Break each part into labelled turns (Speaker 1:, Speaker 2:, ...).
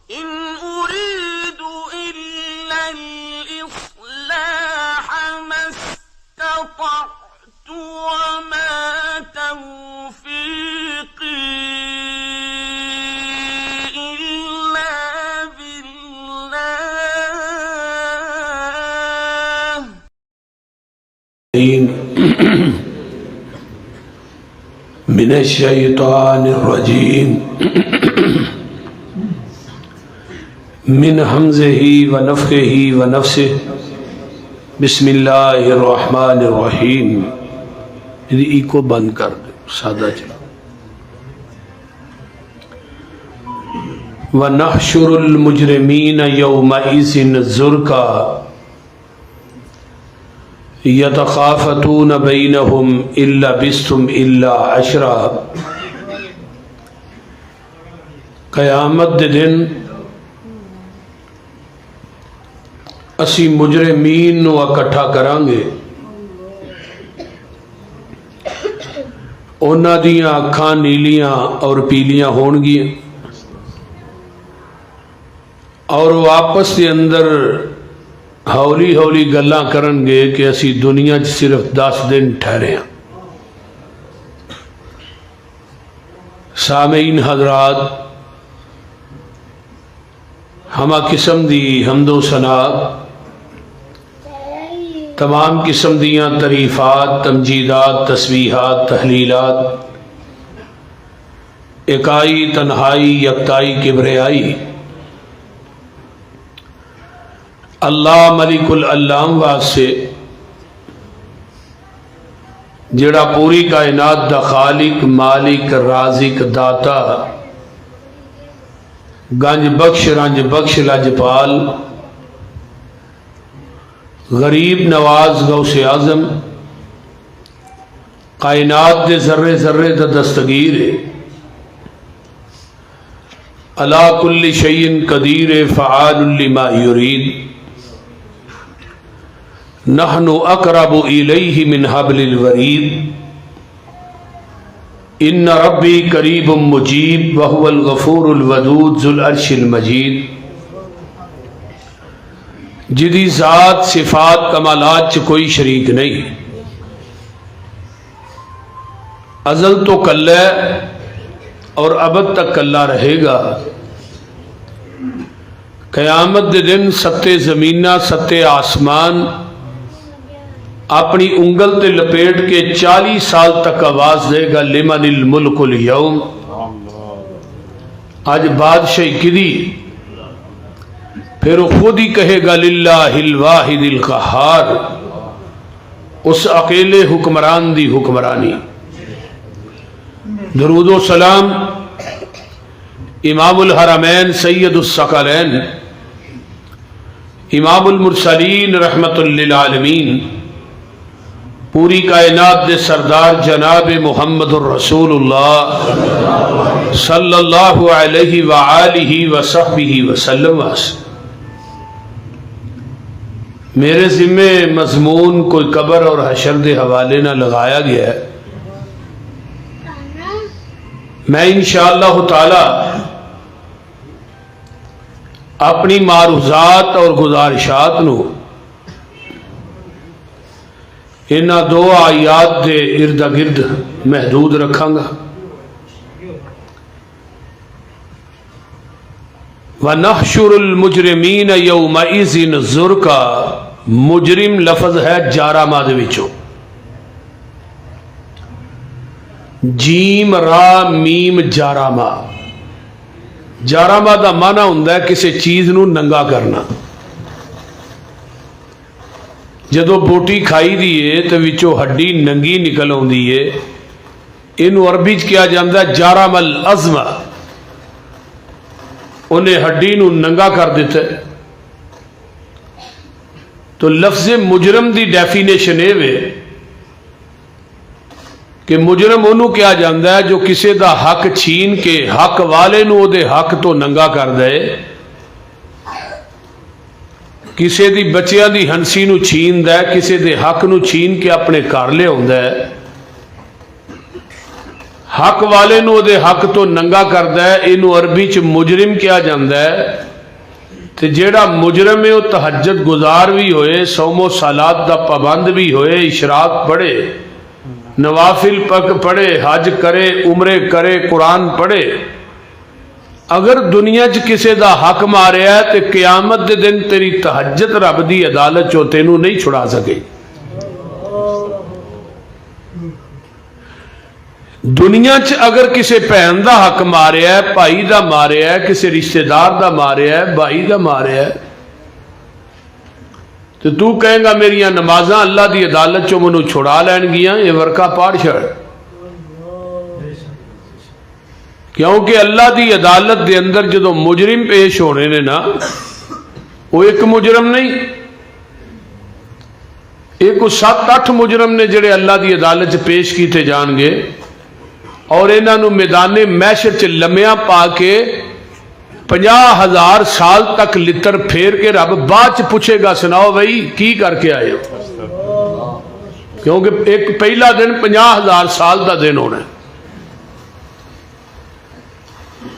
Speaker 1: إن أريد إلا الإصلاح ما استطعت وما توفيقي إلا بالله.
Speaker 2: من الشيطان الرجيم من حمزه ونفخه ونفسه بسم اللہ الرحمن الرحیم. ایکو بند کر دے سادہ چلا. وَنَحْشُرُ الْمُجْرِمِينَ يَوْمَئِذٍ زُرْقًا يَتَخَافَتُونَ بَيْنَهُمْ إِن لَّبِثْتُمْ إِلَّا عَشْرًا. قیامت دے دن اسی مجرمین نو اکٹھا کران گے. اونا دیاں اکھاں نیلیاں اور پیلیاں ہون گی اور وہ آپس کے اندر ہولی ہولی گلاں کرن گے کہ اسی دنیا صرف 10 دن ٹھہرے ہیں. سامعین حضرات، ہما قسم دی حمد و ثنا تمام قسم دیاں تعریفات، تمجیدات، تسبیحات، تحلیلات، اکائی، تنہائی، یکتائی، کبریائی اللہ ملک العلام واسطے جڑا پوری کائنات دا خالق، مالک، رازق، داتا، گنج بخش، رنج بخش، لجپال، غریب نواز، غوث اعظم، کائنات دے ذرے ذرے دا دستگیر ہے، علی کل شیء قدیر، فعال لما یرید. نحن اقرب الیہ من حبل الورید. ان ربی قریب مجیب وہو الغفور الودود ذو العرش المجید. جدی ذات، صفات، کمالات چ کوئی شریک نہیں. ازل تو کلہ اور ابد تک کلہ رہے گا. قیامت دے دن 7 زمینہ 7 آسمان اپنی انگل تے لپیٹ کے 40 سال تک آواز دے گا لمن الملک اليوم. آج بادشاہی کدی؟ پھر وہ خود ہی کہے گا للہ الواحد القہار، اس اکیلے حکمران دی حکمرانی. درود و سلام امام الحرمین سید الثقلین امام المرسلین رحمت للعالمین پوری کائنات دے سردار جناب محمد الرسول اللہ صلی اللہ علیہ وآلہ وصحبہ وسلم. میرے ذمے مضمون کوئی قبر اور حشر دے حوالے نہ لگایا گیا ہے. میں انشاءاللہ تعالی اپنی معروضات اور گزارشات نو انہاں 2 آیات دے ارد گرد محدود رکھاں گا. وَنَحْشُرُ الْمُجْرِمِينَ يَوْمَئِذٍ زُرْقًا. مجرم لفظ ہے جارامہ دے وچوں، جیم را میم جارامہ. جارامہ دا معنی ہوندا ہے کسی چیز نو ننگا کرنا. جدو بوٹی کھائی دیئے تو وچوں ہڈی ننگی نکل آندی ہے، انہوں عربی کیا جاندا ہے جارم العظم. انہیں ہڈی نو ننگا کر دیتا ہے. تو لفظ مجرم دی ڈیفینیشن ہے کہ مجرم انہوں کیا جاندا ہے جو کسی دا حق چھین کے حق والے نو دے حق تو ننگا کر دے، کسی دی بچیاں دی ہنسی نو چھین دے، کسی دے حق نو چھین کے اپنے گھر لے آندا ہے. حق والے نو دے حق تو ننگا کردا ہے، اینو عربی چ مجرم کیا جاندا ہے۔ تے جیڑا مجرم ہے وہ تہجد گزار بھی ہوئے، صوم و صلات دا پابند بھی ہوئے، اشراق پڑھے، نوافل پڑھے، حج کرے، عمرے کرے، قرآن پڑھے، اگر دنیا چ کسے دا حق ماریا ہے تے قیامت دے دن تیری تہجد رب دی عدالت چوں تینوں نہیں چھڑا سکے۔ دنیا چ اگر کسے بہن دا حق ماریا ہے، بھائی دا ماریا ہے، کسے رشتہ دار دا ماریا ہے، بھائی دا ماریا ہے، تو کہیں گا میریاں نمازاں اللہ دی عدالت چوں منو چھڑا لین گیاں، یہ ورقہ پاڑ چھڑ، کیونکہ اللہ دی عدالت دے اندر جدو مجرم پیش ہونے نے نا، وہ ایک مجرم نہیں، ایک 7-8 مجرم نے جڑے اللہ دی عدالت پیش کیتے جان گے، اور انہاں نو میدان محشر چ لمیاں پا کے 50,000 سال تک لتر پھیر کے رب بعد چ پوچھے گا سناؤ بھائی کی کر کے آئے ہو، کیونکہ ایک پہلا دن 50,000 سال دا دن ہونا ہے،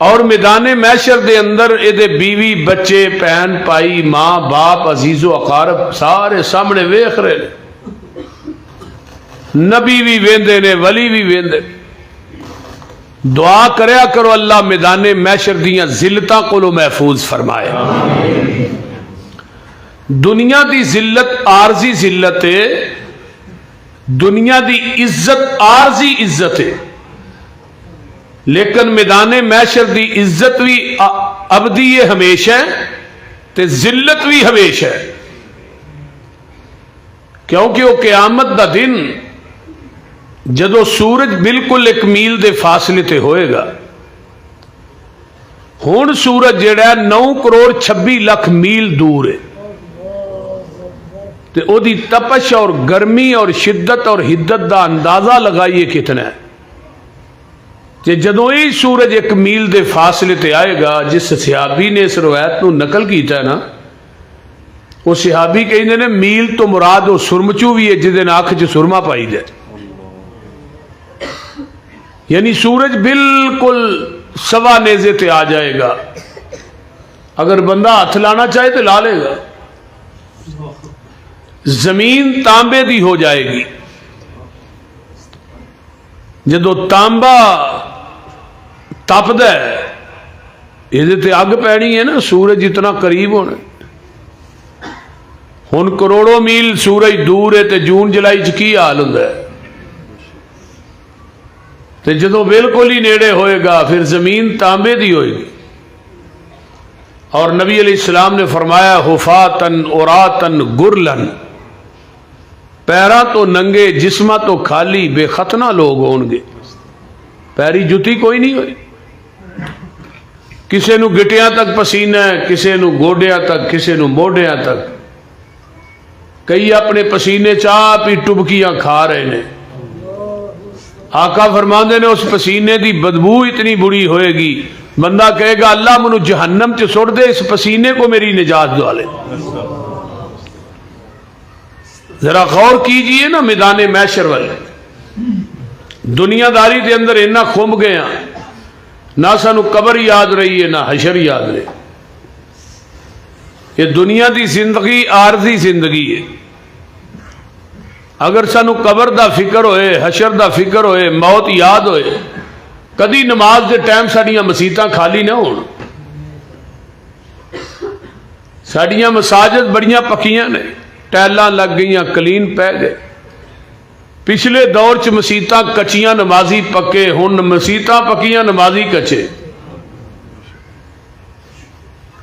Speaker 2: اور میدان محشر دے اندر اے دے بیوی بچے بہن بھائی ماں باپ عزیز و اقارب سارے سامنے ویکھ رہے نے، نبی بھی ویندے نے، ولی بھی ویندے۔ دعا کریا کرو اللہ میدان محشر دیاں ذلتاں کولو محفوظ فرمائے۔ دنیا دی ذلت عارضی ذلت ہے، دنیا دی عزت عارضی عزت ہے، لیکن میدان محشر دی عزت بھی ابدی ہے، ہمیشہ تے ذلت بھی ہمیشہ ہے، کیونکہ وہ قیامت دا دن جدو سورج بالکل 1 میل دے فاصلے تے ہوئے گا، ہون سورج جڑا ہے 9,26,00,000 میل دور ہے، تے او دی تپش اور گرمی اور شدت اور حدت دا اندازہ لگائیے کتنا ہے، کہ جدو ہی سورج 1 میل دے فاصلے تے آئے گا، جس صحابی نے اس روایت نو نقل کیتا ہے نا، وہ صحابی کہندے نے میل تو مراد وہ سرمچو بھی ہے جدن آنکھ چ سرما پائی جائے، یعنی سورج بالکل سوا نیزے تے آ جائے گا، اگر بندہ ہاتھ لانا چاہے تو لا لے گا، زمین تانبے دی ہو جائے گی، جدو تانبا تپدا ہے یہ تے اگ پینی ہے نا، سورج اتنا قریب ہونا، ہن کروڑوں میل سورج دور ہے تے جون جولائی چ کی حال ہوندا ہے، تے جدو بالکل ہی نیڑے ہوئے گا پھر زمین تانبے دی ہوئے گی، اور نبی علیہ السلام نے فرمایا حفاتن عراتن گرلن، پیراں تو ننگے جسماں تو خالی بے ختنہ لوگ ہون گے، پیری جتی کوئی نہیں ہوئی، کسے نو گٹیاں تک پسینہ ہے، کسے نو گوڈیاں تک، کسے نو موڈیاں تک، کئی اپنے پسینے چاپ ہی ٹبکیاں کھا رہے نے، آقا فرماندے نے اس پسینے دی بدبو اتنی بری ہوئے گی، بندہ کہے گا اللہ منو جہنم چ سٹ دے، اس پسینے کو میری نجات دعا لے۔ ذرا غور کیجئے نا میدان محشر والے، دنیا داری دے اندر اتنا کھم گیا، نہ سانو قبر یاد رہی ہے نہ حشر یاد رہی، یہ دنیا دی زندگی عارضی زندگی ہے، اگر سانو قبر دا فکر ہوئے، حشر دا فکر ہوئے، موت یاد ہوئے، کدی نماز دے ٹائم ساڑیاں مسیتاں خالی نہ ہون، ساڑیاں مساجد بڑیاں پکیاں نے، ٹیلاں لگ گئیاں، کلین پہ گئے، پچھلے دور چ مسیتاں کچیاں نمازی پکے، ہن مسیتاں پکیاں نمازی کچے،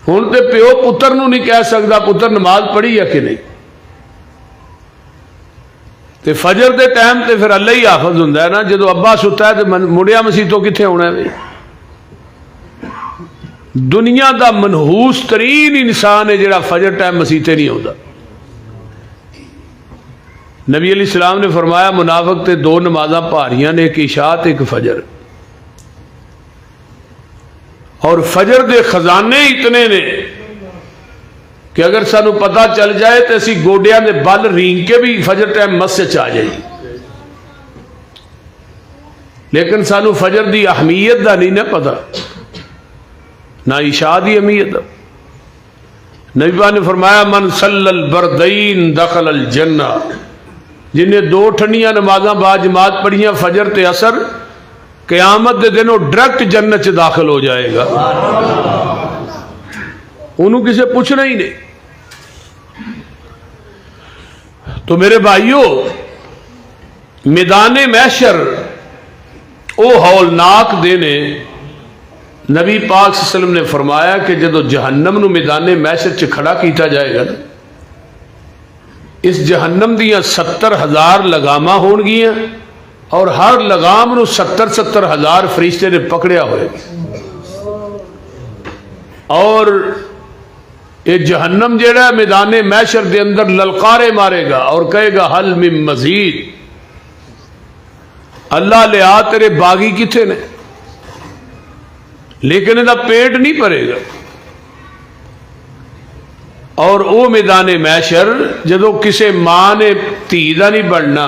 Speaker 2: ہن تے پیو پتر نو نہیں کہہ سکتا پتر نماز پڑھی ہے کہ نہیں، تے فجر دے ٹائم تے پھر اللہ ہی حافظ ہوندا ہے نا، جدو ابا ستا ہے تے مڑیا مسیتوں کتنے ہونا ہے بھائی، دنیا دا منحوس ترین انسان ہے جڑا فجر ٹائم مسیتے نہیں ہوتا۔ نبی علیہ السلام نے فرمایا منافق تے 2 نمازاں پاریاں نے، ایک عشاء تے ایک فجر، اور فجر دے خزانے اتنے نے کہ اگر سانو پتہ چل جائے تو اسی گوڈیاں دے بل رینگ کے بھی فجر ٹائم مسجد چ آ جائے، لیکن سانو فجر دی اہمیت دا نہیں نہ پتا، نہ عشاء دی اہمیت دا۔ نبی پاک نے فرمایا من صلی البردین دخل الجنہ، جنہیں دو ٹھنڈیاں نمازاں با جماعت پڑھیاں فجر تے عصر، قیامت دے دن وہ ڈائریکٹ جنت سے داخل ہو جائے گا، انہوں کسے پوچھنا ہی نہیں۔ تو میرے بھائیوں، میدان محشر او ہولناک دینے، نبی پاک صلی اللہ علیہ وسلم نے فرمایا کہ جدو جہنم نو میدان محشر چ کھڑا کیتا جائے گا نا، اس جہنم دیاں 70,000 لگاماں ہون گیاں، اور ہر لگام نو 70,000 فرشتے نے پکڑیا ہوئے گا، اور یہ جہنم جیڑا ہے میدان محشر دے اندر للکارے مارے گا اور کہے گا حل من مزید، اللہ لیا تیرے باغی کتھے نے، لیکن یہ پیٹ نہیں بھرے گا۔ اور وہ میدان محشر جدو کسے ماں نے دھی دا نہیں بننا،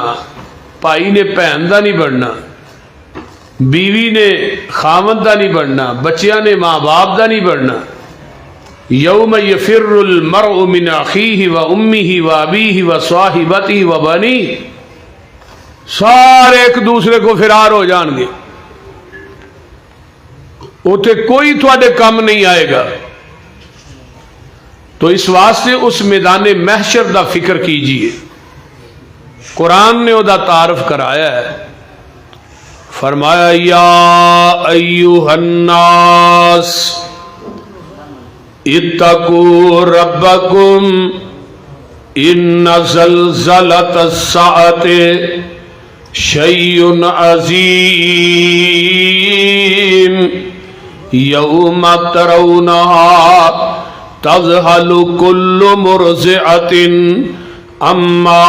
Speaker 2: بھائی نے بہن دا نہیں بننا، بیوی نے خاوند دا نہیں بننا، بچیاں نے ماں باپ دا نہیں بننا، یوم یفر المرء من اخیہ و امہ و ابیہ و صاحبتہ و بنیہ، سارے ایک دوسرے کو فرار ہو جان گے، اوتے کوئی تھوڑے کم نہیں آئے گا۔ تو اس واسطے اس میدان محشر دا فکر کیجئے، قرآن نے او دا تعارف کرایا ہے، فرمایا یا ایھا الناس اتقوا ربکم ان زلزلۃ الساعۃ شیء عظیم یوم ترونها تذہل کل مرضعۃ اما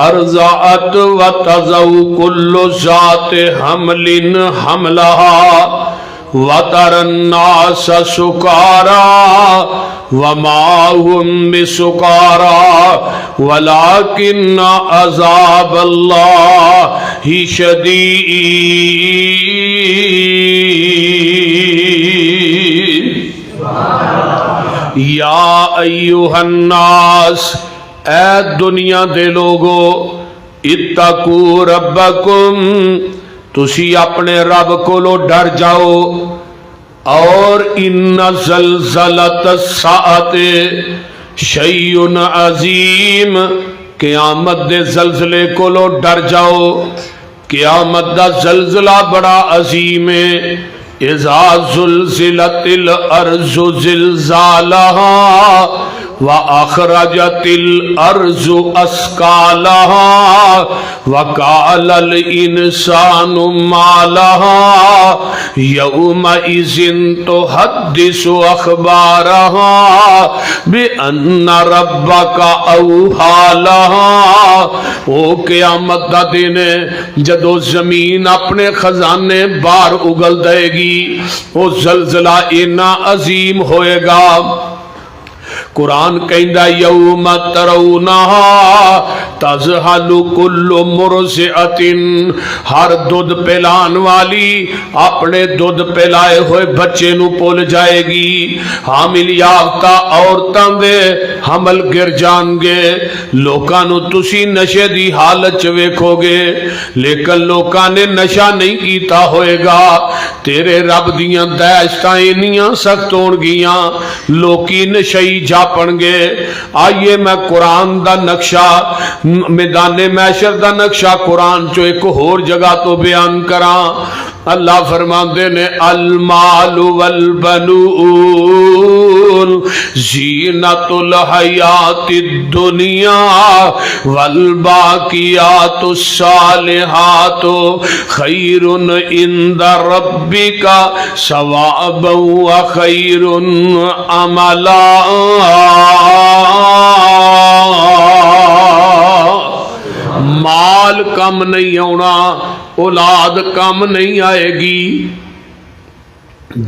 Speaker 2: ارضعت وتضع کل ذات حمل حملها وَتَرَى النَّاسَ سُكَارَىٰ وَمَا هُمْ بِسُكَارَىٰ وَلَٰكِنَّ عَذَابَ اللَّهِ شَدِيدٌ۔ یا ایھا الناس، اے دنیا دے لوگو، اتقوا ربکم، تسی اپنے رب کولو ڈر جاؤ، اور ان زلزلۃ الساعۃ شیء عظیم، قیامت دے زلزلے کولو ڈر جاؤ، قیامت دا زلزلہ بڑا عظیم ہے۔ اذا زلزلت الارض زلزالها وَأَخْرَجَتِ الْأَرْضُ أَثْقَالَهَا وَقَالَ الْإِنسَانُ مَا لَهَا يَوْمَئِذٍ تُحَدِّثُ أَخْبَارَهَا بِأَنَّ رَبَّكَ أَوْحَىٰ لَهَا۔ او قیامت دا دن ہے جدو زمین اپنے خزانے باہر اگل دے گی، وہ زلزلہ اتنا عظیم ہوئے گا۔ قرآن کہندا یوم ترونہا تذہل کل مرضعۃ، ہر دودھ پلان والی اپنے دودھ پلائے ہوئے بچے نو بھول جائے گی، حامل یافتہ عورتاں دے حمل گر جان گے۔ لوکاں نو تسی نشے دی حالت چ ویکھو گے، لیکن لوکاں نے نشہ نہیں کیتا ہوئے گا۔ تیرے رب دیاں دہشتاں انیاں سخت ہون گیاں، لوکی نشئی جاپن گے۔ آئیے میں قرآن دا نقشہ، میدان محشر دا نقشہ قرآن چو ایک اور جگہ تو بیان کراں۔ اللہ فرماندے نے المال والبنون زینت الحیات الدنیا والباقیات الصالحات خیر عند ربک ثوابا وخیر عملا۔ مال کم نہیں ہونا، اولاد کم نہیں آئے گی۔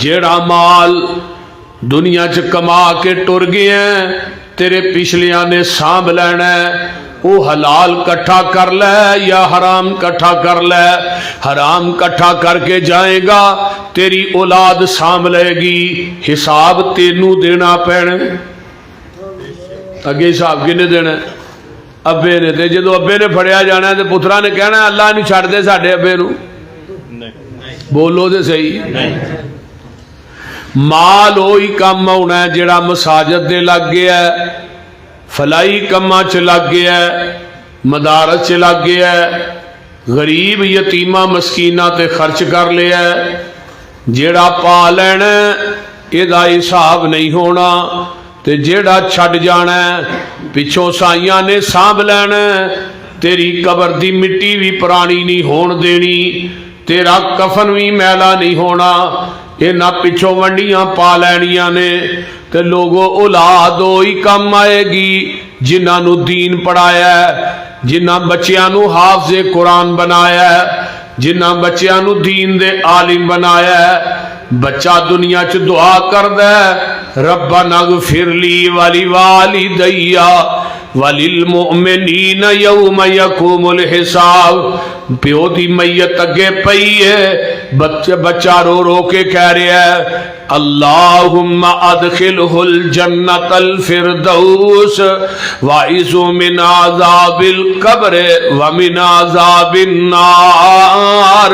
Speaker 2: جیڑا مال دنیا چ کما کے ٹر گئے ہیں، تیرے پچھلیاں نے سانبھ لینا ہے، وہ حلال کٹھا کر لے یا حرام کٹھا کر لے. حرام کٹھا کر کے جائے گا تیری اولاد سانبھ لے گی, حساب تینوں دینا پینا. اگے حساب کنے دینا؟ ابے نے. تے جدو ابے نے پھڑیا جانا ہے تے پترا نے کہنا اللہ نہیں چھڑ دے ساڈے ابے نو. بولو تے صحیح. مال وہی کام آنا ہے جڑا مساجد دے لگ گیا ہے, فلائی کما چ لگ گیا ہے, مدارس چ لگ گیا ہے, غریب یتیمہ مسکینہ تے خرچ کر لیا ہے. جیڑا پا لینا یہ حساب نہیں ہونا, تے جیڑا چھڈ جانا پچھوں سائیاں نے سانبھ لینا. تیری قبر دی مٹی بھی پرانی نہیں ہون دینی, تیرا کفن بھی میلا نہیں ہونا. یہ نہ پچھوں ونڈیاں پا لینیاں نے. تے لوگوں اولاد وہی کم آئے گی جنہاں نو دین پڑھایا ہے, جنہاں بچیاں نو حافظ قرآن بنایا ہے, جنہاں بچیاں نو دین دے عالم بنایا ہے. بچہ دنیا چ دعا کردا ہے ربنا اغفر لی ولی والدی وللمؤمنین یوم یقوم الحساب. پیو دی میت اگے پئی ہے, بچہ رو رو کے کہہ رہا ہے اللہم ادخلہ الجنت الفردوس وعیذہ من عذاب القبر ومن عذاب النار.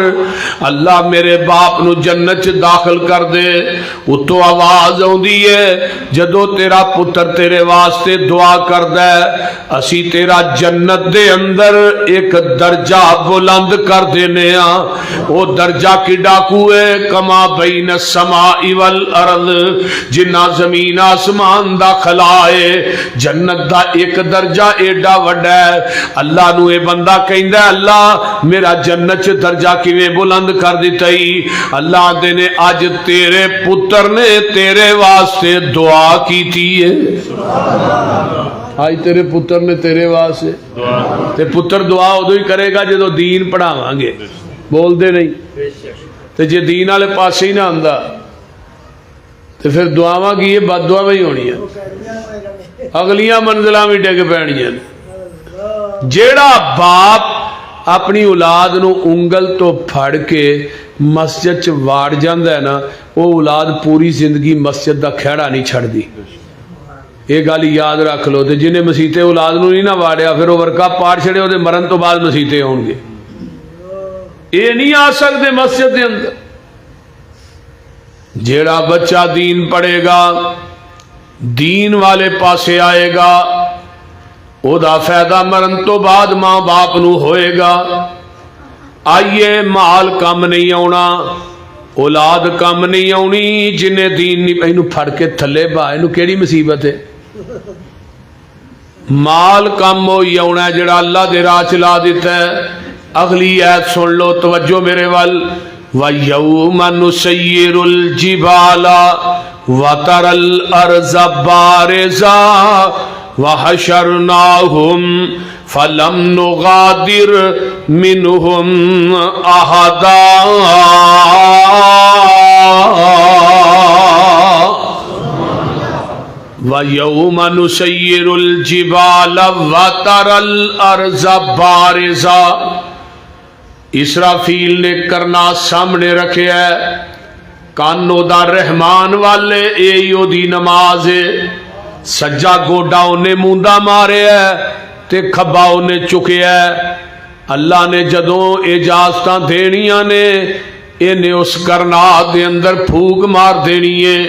Speaker 2: اللہ میرے باپ نو جنت داخل کر دے. اتو آواز آؤندی ہے جدو تیرا پتر تیرے واسطے دعا کردا ہے اسی تیرا جنت دے اندر ایک درجہ بلند کر دینے ہاں. وہ درجہ کی ڈاکو ہے کما بین السماء والارض, جنہ زمین آسمان دا خلائے. جنت دا ایک درجہ ایڈا وڈا ہے. اللہ نو اے بندہ کہندا ہے اللہ میرا جنت چ درجہ کیویں بلند کر دیتا ہی. اللہ دے نے اج تیرے پتر نے تیرے واسطے دعا کیتی ہے. آج تیرے پتر نے تیرے واسطے تے پتر دعا ادو ہی کرے گا جدو دین پڑھاواں گے. بول دے نہیں تے جے دین والے پاسے ہی نہ آندا تے پھر دعاواں کی بد دعاواں ہی ہونی ہیں, اگلیاں منزلاں بھی ڈگ پینیاں. جیڑا باپ اپنی اولاد نو انگل تو پھڑ کے مسجد چ واڑ جاندا ہے نا, وہ اولاد پوری زندگی مسجد دا کھیڑا نہیں چھڑ دی. یہ گل یاد رکھ لو. تے جنہیں مسیتے اولاد نو نہیں نہ واڑیا پھر وہ ورکا پاڑ چھڑے وہ مرن تو بعد مسیتے ہون گے. یہ نہیں آ سکتے مسجد دے اندر. جیڑا بچہ دین پڑھے گا دین والے پاسے آئے گا او دا فائدہ مرن تو بعد ماں باپ نو ہوئے گا. آئیے مال کم نہیں آنا, اولاد کم نہیں آنی. جنہیں دین نہیں اینو پھڑ کے تھلے با اینو کیڑی مصیبت ہے. مال کم ہوئی آنا جڑا اللہ دے راہ چلا دیتا ہے. اگلی آیت سن لو توجہ میرے وال. وَيَوْمَ نُسَيِّرُ الْجِبَالَ وَتَرَى الْأَرْضَ بَارِزَةً وَحَشَرْنَاهُمْ فَلَمْ نُغَادِرْ مِنْهُمْ أَحَدًا. وَيَوْمَ نُسَيِّرُ الْجِبَالَ وَتَرَى الْأَرْضَ بَارِزَةً. اسرافیل نے کرنا سامنے رکھے ہے. کانو دا رحمان والے ایو دی نماز ہے. سجا گوڈا انہیں موندا مارے ہے تے کھبا انہیں چکے ہے. اللہ نے جدوں اجازتاں دینیاں نے انہیں اس کرنا دے اندر پھوک مار دینی ہے.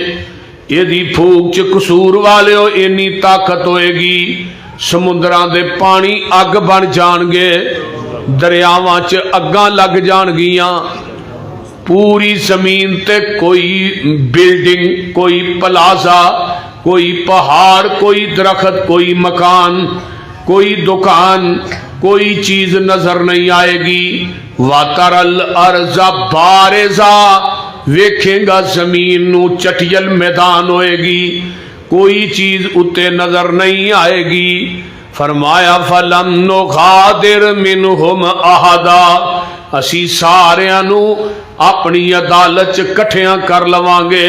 Speaker 2: یہ دی پھوک چ قصور والے ہو اینی طاقت ہوئے گی سمندران دے پانی اگ بن جان گے, دریاواں چ اگاں لگ جان گیاں. پوری زمین تے کوئی بلڈنگ, کوئی پلازا, کوئی پہاڑ, کوئی درخت, کوئی مکان, کوئی دکان, کوئی چیز نظر نہیں آئے گی. وَتَرَى الْأَرْضَ بَارِزَةً. ویکھیں گا زمین نو چٹیل میدان ہوئے گی, کوئی چیز اتے نظر نہیں آئے گی. فرمایا فَلَمْ نُغَادِرْ مِنْهُمْ أَحَدًا. اسی ساریاں نو اپنی عدالت کٹھیاں کر لواں گے,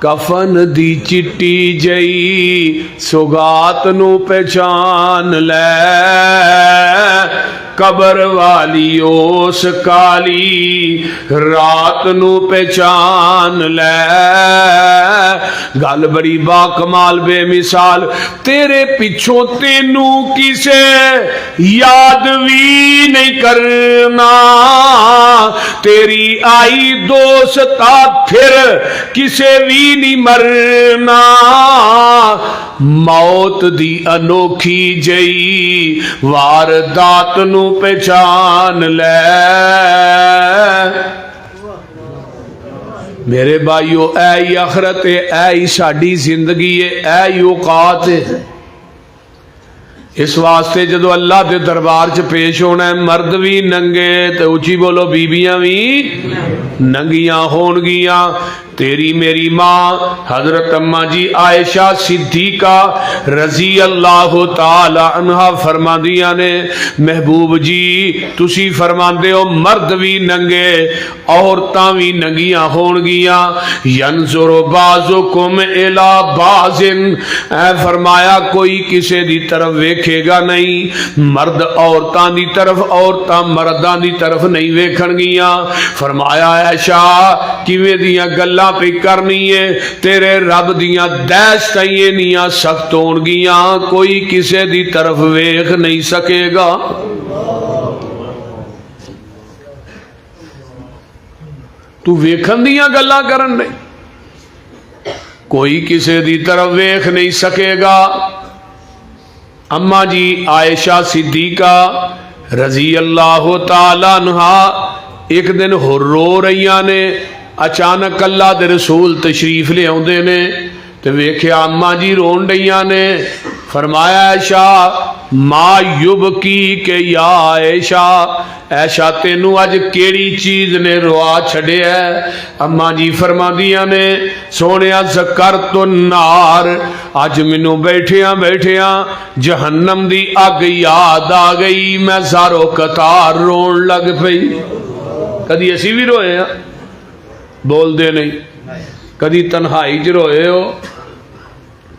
Speaker 2: کفن دی چٹی جئی سوگات نو پہچان لے قبر والی اس کالی رات نو پہچان لے گل بڑی با کمال بے مثال تیرے پچھوں تینوں کسے یاد بھی نہیں کرنا تیری آئی دوستا پھر کسے بھی نہیں مرنا موت دی انوکھی جئی واردات نو پہچان لے میرے بھائیو اے آخرت ہے اے ساڈی زندگی ہے اے اوقات ہے اس واسطے جدو اللہ دے دربار چ پیش ہونا ہے مرد بھی ننگے تے اچھی بولو بیبیاں بھی ننگیاں ہون گیاں تیری میری ماں حضرت اماں جی عائشہ صدیقہ رضی اللہ تعالی عنہ فرما دیا نے محبوب جی تسی فرما دے ہو مرد بھی ننگے عورتاں بھی ننگیاں ہون گیاں ینظر بعضکم الی بعض اے فرمایا کوئی کسے دی طرف ویکھے گا نہیں مرد عورتاں دی طرف عورتاں مرداں دی طرف نہیں ویکھن گیاں فرمایا عائشہ کیویں دیاں گلاں پہ کرنی ہے تیرے رب دیاں دہشتاں اینیاں سخت ہون گیاں کوئی کسے دی طرف ویکھ نہیں سکے گا تو ویکھن دیاں گلاں کرن نہیں کوئی کسے دی طرف ویکھ نہیں سکے گا اماں جی عائشہ صدیقہ رضی اللہ تعالی عنہا ایک دن رو رہیاں نے اچانک اللہ دے رسول تشریف لے آؤندے نے تے ویکھیا اماں جی رون ڈیاں نے فرمایا عائشہ ما یبکی کہ یا عائشہ عائشہ تینوں اج کیڑی چیز نے روا چھڑیا ہے اماں جی فرماندیاں نے سونیا ذکرت النار اج مینوں بیٹھیاں بیٹھیاں جہنم دی اگ یاد آ گئی میں زارو قطار رون لگ پئی کدی اسی بھی روئے ہیں بول دے نہیں کدی تنہائی چ روئے ہو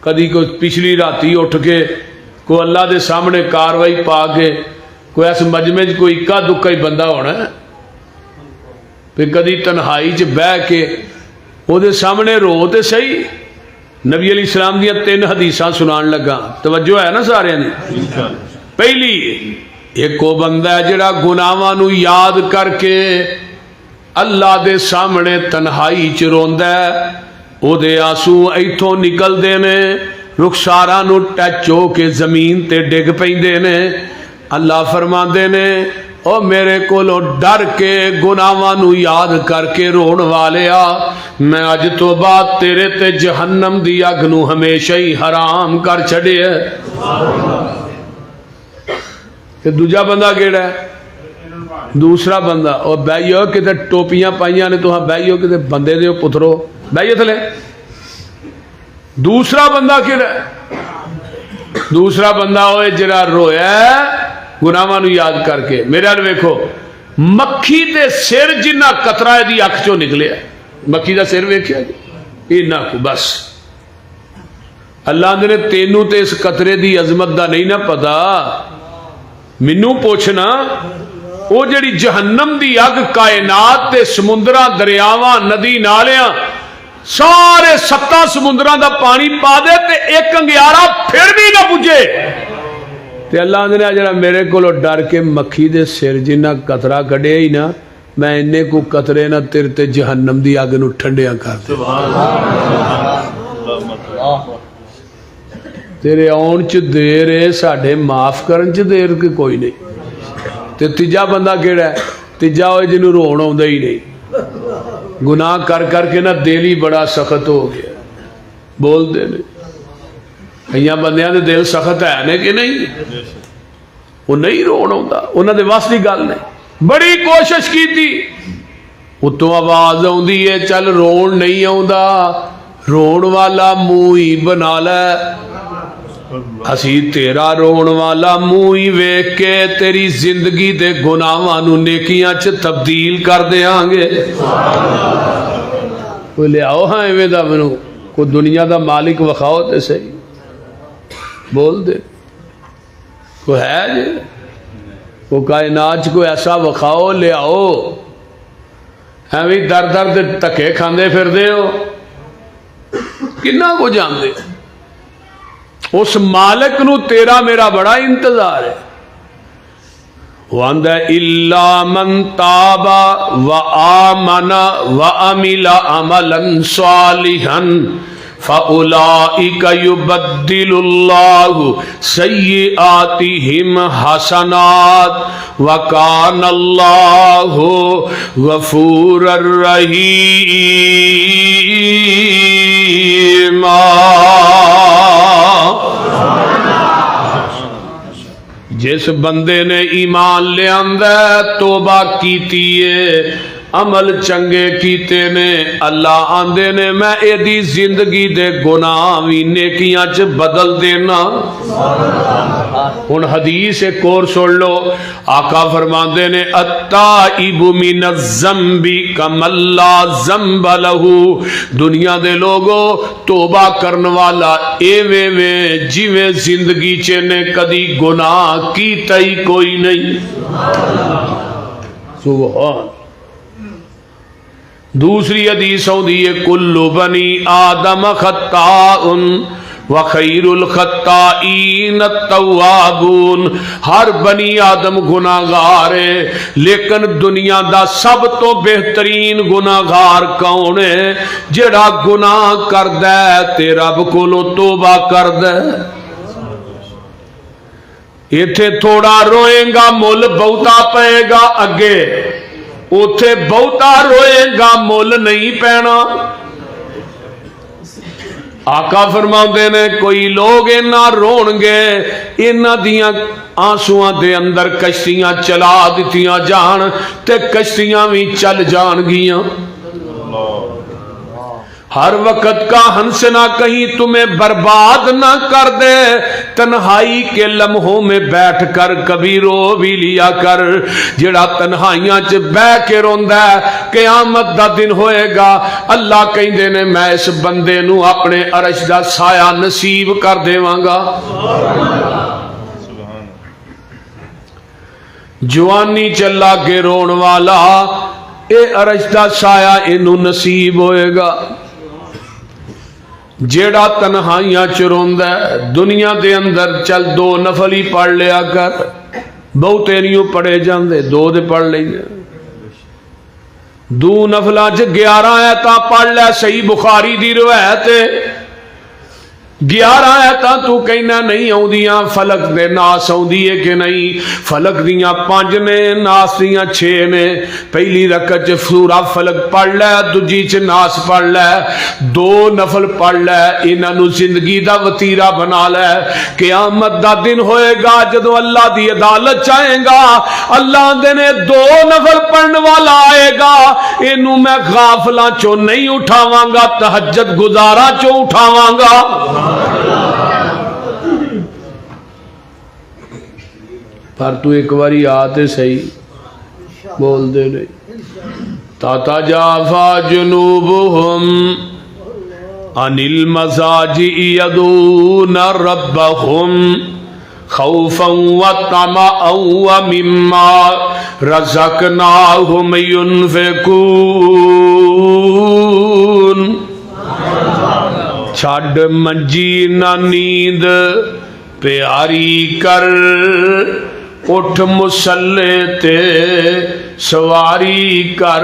Speaker 2: کدی کوئی پچھلی راتی اٹھ کے کوئی اللہ دے سامنے کاروائی پا کے کوئی اس مجمع کوئی اکا دکا ہی بندہ ہونا ہے پھر کدی تنہائی چ بہ کے وہ دے سامنے رو تے صحیح نبی علیہ السلام دیاں 3 حدیثاں سنان لگا توجہ ہے نا سارے نے پہلی ایک وہ بندہ ہے جڑا گناہاں نو یاد کر کے اللہ دے سامنے تنہائی چ روندا ہے او دے آنسو ایتھوں نکلدے نے رخساراں نو ٹچ ہو کے زمین تے ڈگ پیندے نے اللہ فرماندے نے او میرے کولوں ڈر کے گناہاں نو یاد کر کے رون والیا میں اج تو بعد تیرے تے جہنم دی اگ نو ہمیشہ ہی حرام کر چھڈیا تے دوجا بندہ کیڑا ہے دوسرا بندہ اور بھائیو کتے ٹوپیاں پائیاں نے تو ہاں بھائیو کتے بندے دیو پترو بھائیو تھلے دوسرا بندہ کیڑا ہے دوسرا بندہ ہوئے جرا رویا ہے گناہاں نو یاد کر کے میرے حال ویکھو مکھی دے سر جنہ قطرہ دی اکھ چوں نکلے مکھی دا سر ویکھیا جی اینا کو بس اللہ نے تینوں تے اس قطرے دی عظمت دا نہیں نہ پتا منوں پوچھنا وہ جڑی جہنم دی اگ کائنات تے سمندراں دریاواں ندی نالیاں سارے 7 سمندراں دا پانی پا دے تے ایک انگیارا پھر بھی نہ بجھے تے اللہ نے جڑا میرے کولو ڈر کے مکھی دے سر جنہ قطرہ کڈیا ہی نا میں انے کو قطرے نہ تیرے تے جہنم دی اگ نو ٹھنڈیا کر دے تیرے آن چ دیر ہے ساڈے معاف کرن چ دیر کے کوئی نہیں تے تیجا بندہ کیڑا ہے تیجا ہوئے جنہوں رون آؤندا ہی نہیں گناہ کر کر کے نہ دل ہی بڑا سخت ہو گیا بول دے نہیں کئی بندیاں دے دل سخت ہے نے کہ نہیں وہ نہیں رون آؤندا انہاں دے واسطے گل نہیں بڑی کوشش کی تھی اتوں آواز آؤندی ہے چل رون نہیں آؤندا رون والا منہ ہی بنا لے اسی تیرا رون والا منہ ہی ویکھ کے تیری زندگی دے گناہاں نو نیکیاں چ تبدیل کر دیاں گے کوئی لے آؤ ہاں ایویں دا مینوں کوئی دنیا دا مالک وکھاؤ تے صحیح، بول دے کوئی ہے جی، وہ کائنات کوئی ایسا وکھاؤ لے آؤ، ایویں در در دے تکے کھاندے پھر دے ہو، کنا کو جان دے؟ اس مالک نو تیرا میرا بڑا انتظار ہے۔ وَأَنْدَ إِلَّا مَنْ تَابَ وَآمَنَ وَعَمِلَ عَمَلًا صَالِحًا فَأُولَئِكَ يُبَدِّلُ اللَّهُ سَيِّئَاتِهِمْ حَسَنَاتٍ وَكَانَ اللَّهُ غَفُورًا رَحِيمًا۔ جس بندے نے ایمان لے آندا توبہ کیتی ہے، عمل چنگے کیتے نے، اللہ آندے نے میں ایدی زندگی دے گناہ وی نیکیاں چ بدل دینا۔ ہن حدیث ایک اور سن لو، آقا فرماندے نے التائب من الذنب کمن لا ذنب لہ، دنیا دے لوگو توبہ کرن والا ایویں ویں جویں زندگی چ نے کدی گناہ کیتا ہی کوئی نہیں۔ سبحان۔ دوسری حدیث ہوندی ہے کل بنی آدم خطاء وخیر الخطائین التوابون، ہر بنی آدم گناہگار ہے، لیکن دنیا دا سب تو بہترین گناہگار کون ہے؟ جڑا گناہ کردا ہے تے رب کولوں توبہ کردا ہے۔ ایتھے تھوڑا روئے گا مل بہتا پائے گا اگے، اوتھے بہتا روئے گا مول نہیں پینا۔ آقا فرماندے نے کوئی لوگ اینا رون گے، اینا دیاں آنسوਆਂ دے اندر کشتیاں چلا دیتیاں جان تے کشتیاں بھی چل جان گیاں۔ ہر وقت کا ہنسنا کہیں تمہیں برباد نہ کر دے، تنہائی کے لمحوں میں بیٹھ کر کبھی رو بھی لیا کر۔ جڑا تنہائیاں چ بہ کے روندا ہے قیامت دا دن ہوئے گا، اللہ کہندے نے میں اس بندے نو اپنے عرش دا سایہ نصیب کر دیواں گا۔ جوانی چلا کے رون والا اے عرش دا سایہ اینو نصیب ہوئے گا۔ جیڑا تنہائیاں چروندا ہے دنیا دے اندر چل دو نفل ہی پڑھ لیا کر، بہتے نہیں پڑھے جاندے، دو دے پڑھ لئیے، دو نفلاں چ 11 آیتاں پڑھ لے، صحیح بخاری دی روایت ہے 11 آیتاں تو کہنا نہیں آؤندیاں، فلک دے ناس آؤندی ہے کہ نہیں؟ فلک دیاں 5 نے، ناس دیاں 6 نے۔ پہلی رکعت چ سورہ فلک پڑھ لے، دوجی چ ناس پڑھ لے، 2 نفل پڑھ لے، انہاں نو زندگی دا وتیرہ بنا لے۔ قیامت دا دن ہوئے گا جدو اللہ دی عدالت چاہے گا، اللہ دے نے 2 نفل پڑھن والا آئے گا، اینو میں غافلاں چوں نہیں اٹھاواں گا، تہجد گزاراں چوں اٹھاواں گا۔ پر تو ایک باری آتے صحیح بول دے نہیں۔ تتجافى جنوبهم عن المضاجع يدعون ربهم خوفا وطمعا ومما رزقناهم ينفقون۔ چھڑ منجی نہ نیند پیاری کر، اٹھ مسلے تے سواری کر،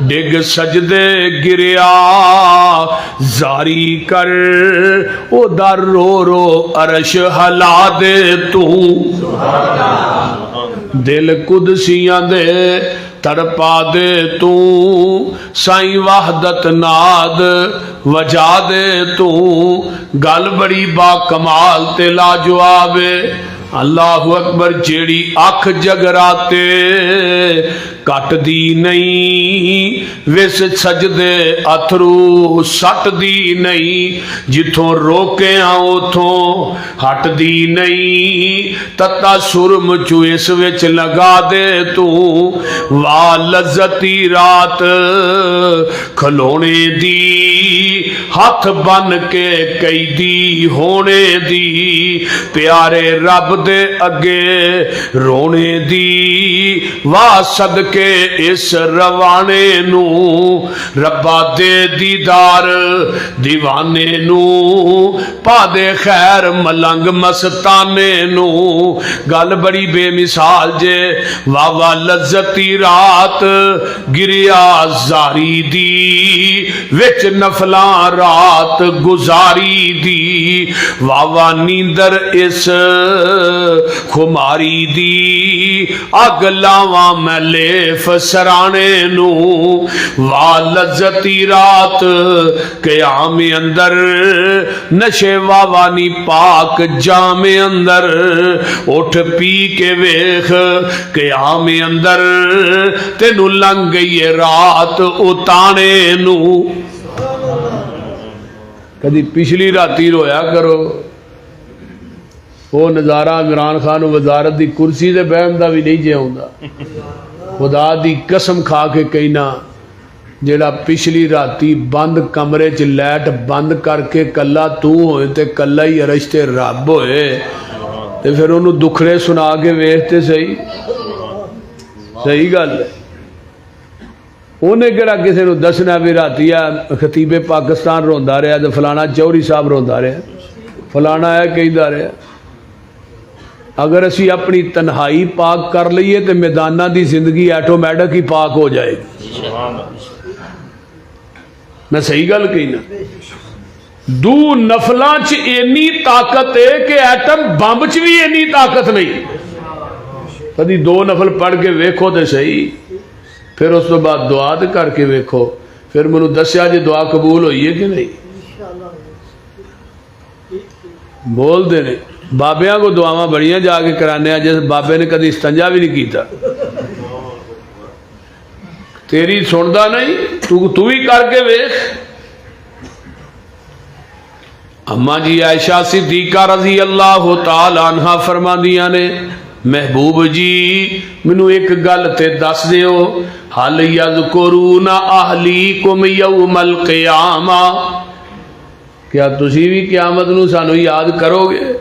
Speaker 2: ڈگ سجدے گریا زاری کر، او در رو رو عرش ہلا دے تو، دل قدسیاں دے تڑپا دے تو، سائیں وحدت ناد وجا دے تو، گل بڑی با کمال تے لاجواب۔ اللہ اکبر، جیڑی اکھ جگراتے کٹ دی نہیں وس سجدے اتھرو سٹ دی نہیں جتھوں روکے ہاں اتھوں ہٹ دی نہیں تتا سرم چو اس وچ لگا دے تو وا لذتی رات کھلونے دی ہاتھ بن کے قیدی ہونے دی پیارے رب دے اگے رونے دی واہ صدقے اس روانے نو ربا دے دیدار دیوانے نو پا دے خیر ملنگ مستانے نو گل بڑی بے مثال جے واہ واہ لذتی رات گریا زاری دی وچ نفلاں رات گزاری دی واہ واہ نیندر اس خماری دی اگ لاواں میں لیف سرانے نو واہ لذتی رات قیام اندر نشے واوانی پاک جام اندر اٹھ پی کے ویخ قیام اندر تینو لنگ گئی رات اتانے نو کدی پچھلی راتی رویا کرو وہ نظارہ عمران خان وزارت دی کرسی دے بہن دا بھی نہیں جے ہوندا خدا دی قسم کھا کے کہنا جیڑا پچھلی راتی بند کمرے چ لائٹ بند کر کے کلا تو ہوئے تے کلا ہی عرش تے رب ہوئے تے پھر انہوں دکھڑے سنا کے ویکھتے صحیح گل ہے انہیں کہڑا کسی نو دسنا بھی راتی ہے خطیب پاکستان روندا رہا تے فلانا چوہری صاحب روندا رہا فلانا ہے کہندا رہا اگر اسی اپنی تنہائی پاک کر لئیے تو میدانہ دی زندگی ایٹومیٹک ہی پاک ہو جائے گی میں صحیح گل کہنا دو نفلاں چ اینی طاقت ہے کہ ایٹم بمب چ بھی اینی طاقت نہیں کدی دو نفل پڑھ کے ویکھو تے صحیح پھر اس تو بعد دعا تے کر کے ویکھو پھر مینوں دسیا جی دعا قبول ہوئی ہے کہ نہیں بول دے نہیں بابیاں کو دعاواں بڑیاں جا کے کرانے ہیں جیسے بابے نے کدی استنجا بھی نہیں کیتا تیری سندا نہیں تو ہی کر کے ویکھ اما جی عائشہ صدیقہ رضی اللہ تعالی عنہ فرماندیاں نے محبوب جی مینو ایک گل تے دس دیو حل یذکرون اہلیکم یوم القیامہ کیا تسی بھی قیامت نو سانو یاد کرو گے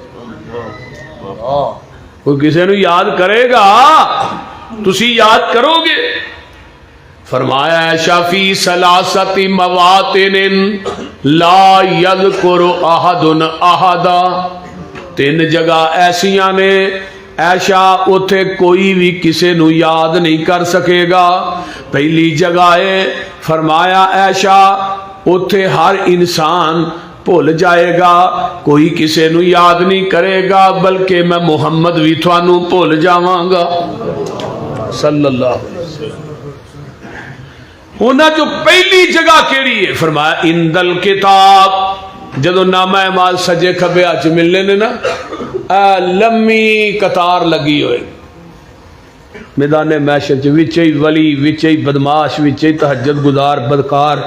Speaker 2: کوئی کسی نو یاد کرے گا تسی یاد کرو گے فرمایا ہے شافی سلاست مواطن لا یذکر احد احدا تین جگہ ایسیاں نے ایشا اتھے کوئی بھی کسی نو یاد نہیں کر سکے گا پہلی جگہ ہے فرمایا ایشا اتھے ہر انسان بھول جائے گا کوئی کسی نو یاد نہیں کرے گا بلکہ میں محمد بھی تھانوں بھول جاواں گا صلی اللہ علیہ وسلم انہاں جو پہلی جگہ کیڑی ہے فرمایا اندل کتاب جدو نامہ اعمال سجے کھبے اچ ملنے نے نا لمبی قطار لگی ہوئے میدان محشر چ وچے ولی وچے بدماش وچے تہجد گزار بدکار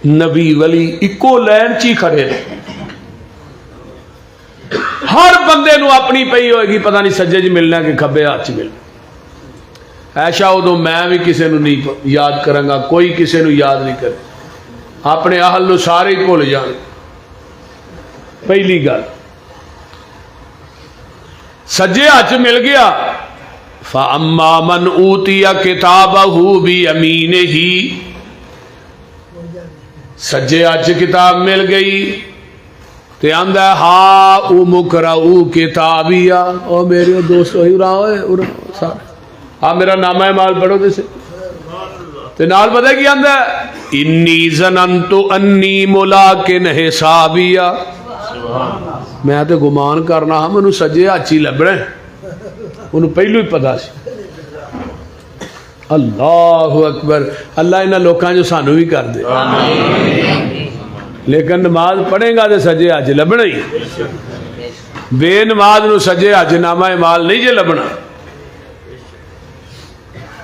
Speaker 2: نبی ولی اکو لین چی کھڑے ہر بندے نو اپنی پئی ہوئے گی پتہ نہیں سجے چ ملنا کہ کھبے ہاتھ چ ملنا ایشا ادو میں بھی کسی نو نہیں یاد کروں گا کوئی کسی نو یاد نہیں کرے اپنے اہل نو سارے ہی بھول جان پہلی گل سجے ہاتھ مل گیا فَأَمَّا مَنْ أُوتِيَ كِتَابَهُ بِيَمِينِهِ سجے ہاتھ کتاب مل گئی تے آندا ہا او مقرؤ کتابیا او میرے دوست ہوئی رہا سارے ہاں میرا نامہ اعمال پڑھو جیسے تے نال پتہ کی آندا انی ظننت انی ملاقن حسابیا میں تے گمان کرنا ہاں مینوں سجے ہاتھ ہی لبنا انہوں پہلو ہی پتا سی اللہ اکبر اللہ انہاں لوکاں جو سانو بھی کر دے لیکن نماز پڑھے گا تے سجے ہاتھ لبنا ہی بے نماز نو سجے ہاتھ نامہ اعمال نہیں جے لبنا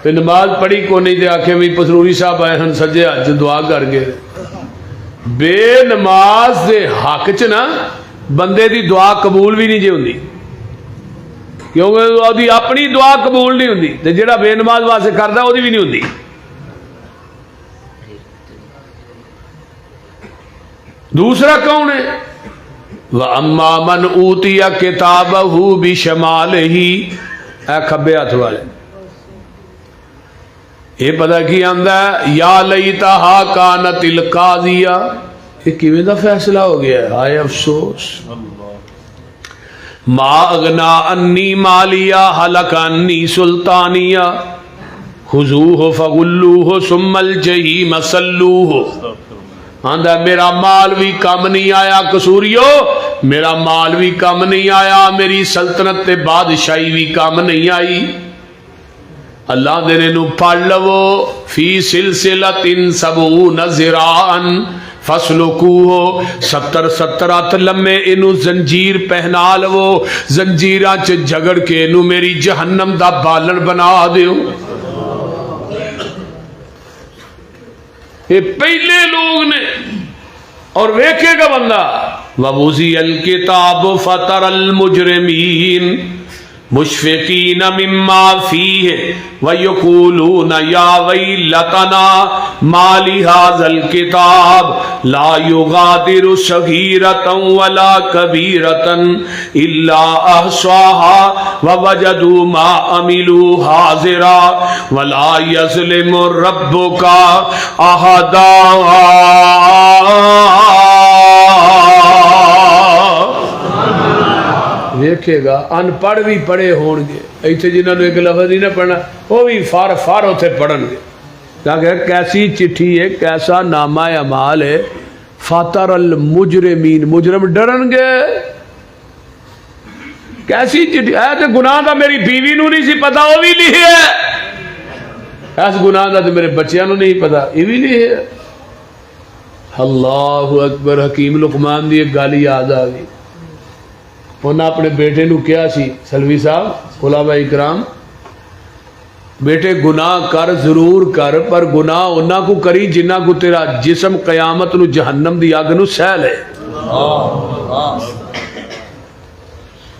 Speaker 2: پھر نماز پڑھی کو نہیں تے آکھے بھی پسروری صاحب آئے ہن سجے حج دعا کر گئے. بے نماز دے حق چ نا بندے دی دعا قبول بھی نہیں جی ہوندی, کیونکہ وہ اپنی دعا قبول نہیں ہوندی تے جڑا بے نماز واسطے کردا وہ بھی نہیں ہوندی. دوسرا کون ہے؟ وَأَمَّا مَنْ أُوتِيَ كِتَابَهُ بِشَمَالِهِ, اے کھبے ہاتھ والے یہ پتہ کی آندا ہے یا لیتہا کانت القاضیہ, یہ کیویں دا فیصلہ ہو گیا ہے, ہائے افسوس. ما اغنا انی مالیہ ہلک انی سلطانیہ خذوہ فغلوہ ثم الجحیم صلوہ. آندا میرا مال بھی کم نہیں آیا قصوریو, میرا مال بھی کم نہیں آیا, میری سلطنت تے بادشاہی بھی کم نہیں آئی. اللہ دے نو پڑھ لو فی سلسلۃ 70 ذراعا فسلکوہ, 70 ہاتھ لمے اینو زنجیر پہنا لو, زنجیراں چ جگڑ کے اینو میری جہنم دا بالن بنا دیو. یہ پہلے لوگ نے, اور ویکھے گا بندہ وَوُزِيَ الْكِتَابُ فَتَرَى الْمُجْرِمِينَ مشفقین مما فیہ ویقولون یا ویلتنا ما لہذا الکتاب لا یغادر صغیرۃ ولا کبیرۃ الا احصاها ووجدوا ما عملوا حاضرا ولا یظلم ربک احدا. دیکھے گا ان پڑھ بھی پڑھے ہون گے ایتھے جنہوں نے ایک لفظ ہی نہ پڑھنا وہ بھی فار اتھے پڑھن گے, تاکہ کیسی چٹھی ہے, کیسا نامہ اعمال ہے. فاتر المجرمین, مجرم ڈرن گے. کیسی چٹھی ہے تے گناہ دا میری بیوی نو نہیں سی پتا وہ بھی لکھی ہے, ایس گناہ دا تے میرے بچیاں نو نہیں پتا یہ بھی لکھی ہے. اللہ اکبر. حکیم لقمان دی ایک گل یاد آ گئی, انہاں اپنے بیٹے نو کیا سی سلوی صاحب علماء اکرام, بیٹے گناہ کر ضرور کر پر گناہ انہاں کو کری جنہ کو تیرا جسم قیامت نو جہنم دی اگ نو سہ لے.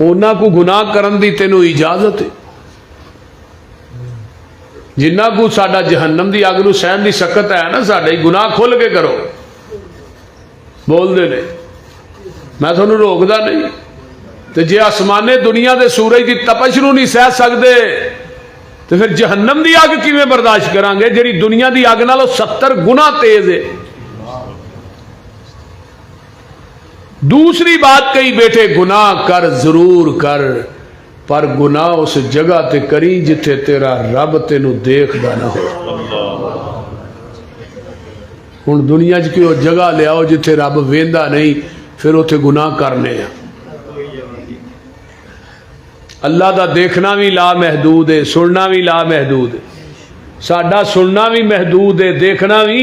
Speaker 2: انہاں کو گناہ کرن دی تینو اجازت ہے, جنہ کو ساڈا جہنم دی اگ نو سہن دی سخت ہے نا, ساڈے گناہ کھل کے کرو. بول دے نے میں تھانوں روکدا نہیں, تو جے آسمانے دنیا دے سورج دی تپش نو نہیں سہ سکدے تو پھر جہنم دی اگ کیویں برداشت کران گے جڑی دنیا دی اگ نالوں 70 گنا تیز ہے. دوسری بات کہی بیٹے گناہ کر ضرور کر پر گناہ اس جگہ تے کری جتھے تیرا رب تینوں دیکھدا نہ ہو. ہن دنیا چ کوئی جگہ لے آؤ جتھے رب ویندا نہیں, پھر اوتھے گناہ کرنے ہیں. اللہ دا دیکھنا بھی لا محدود ہے, سننا بھی لا محدود ہے. ساڈا سننا بھی محدود ہے, دیکھنا بھی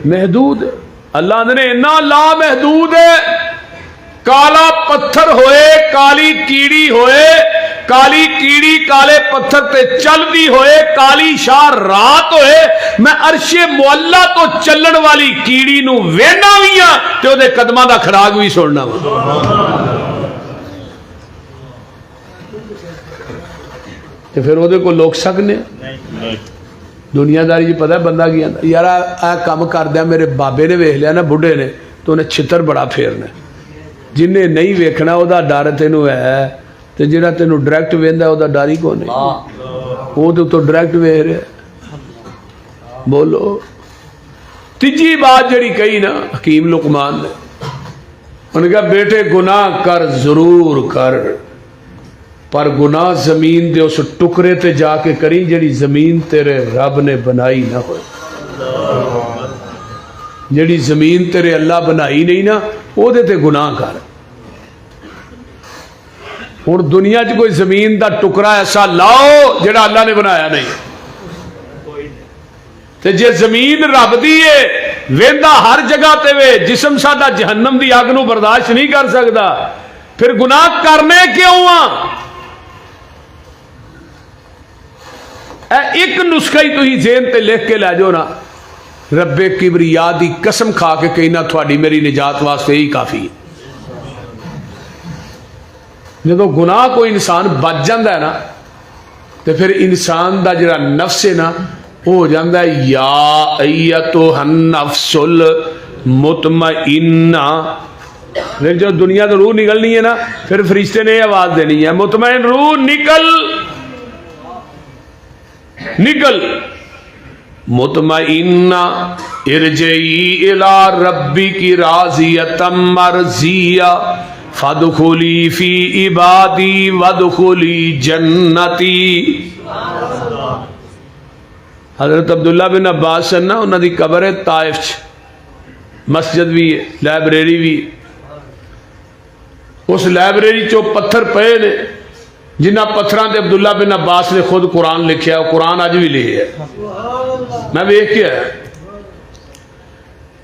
Speaker 2: محدود ہے. اللہ نے اتنا لا محدود ہے, کالا پتھر ہوئے کالی کیڑی ہوئے, کالی کیڑی کالے پتھر تے چل دی ہوئے, کالی شاہ رات ہوئے, میں عرش معلا تو چلن والی کیڑی نو وینا بھی ہاں تے او دے قدماں دا کھڑاک بھی سننا. تے پھر وہ کو لوک سکنے دنیا داری جی پتہ ہے بندہ کی آتا یار اے کام کر دیا میرے بابے نے ویکھ لیا نا بڈھے نے تو انہیں چھتر بڑا پھیرنا, جنہیں نہیں ویکھنا وہ ڈر تینوں ہے, تے جہاں تینوں ڈائریکٹ ویندا وہ ڈر ہی کون ہے, وہ تو ڈائریکٹ ویکھ رہا. بولو. تیجی بات جڑی کہی نا حکیم لقمان نے, انہوں نے کہا بیٹے گناہ کر ضرور کر پر گناہ زمین دے اس ٹکرے تے جا کے کری جڑی زمین تیرے رب نے بنائی نہ ہوئے. جڑی زمین تیرے اللہ بنائی نہیں نا وہ دے تے گناہ کر. ہن دنیا چ کوئی زمین دا ٹکرا ایسا لاؤ جڑا اللہ نے بنایا نہیں, تے جے زمین رب دی ہے ویندا ہر جگہ تے وے, جسم ساڈا جہنم دی اگ نو برداشت نہیں کر سکدا, پھر گناہ کرنے کیوں آ؟ ایک نسخہ ہی تھی ذہن تے لکھ کے لے جاؤ نا، رب کبریا دی قسم کھا کے کہنا تھوڑی میری نجات واسطے ہی کافی ہے۔ جدو گناہ کوئی انسان بچ جاتا ہے نا تو پھر انسان دا جڑا نفس ہے نا وہ ہو جاتا ہے یا ایتھا النفس المطمئنہ۔ پھر جو دنیا تو روح نکلنی ہے نا پھر فرشتے نے یہ آواز دینی ہے مطمئن روح نکل نکل، مطمئنہ ارجعی الی ربک راضیۃ مرضیہ فادخلی فی عبادی وادخلی جنتی۔ حضرت عبداللہ بن عباس نا انہوں دی قبر ہے طائف چ، مسجد بھی ہے لائبریری بھی ہے۔ اس لائبریری چو پتھر پے نے جنہ پتھران تے عبداللہ بن عباس نے خود قرآن لکھیا ہے، قرآن اج بھی لکھے ہے، میں ویکھ کے آیا۔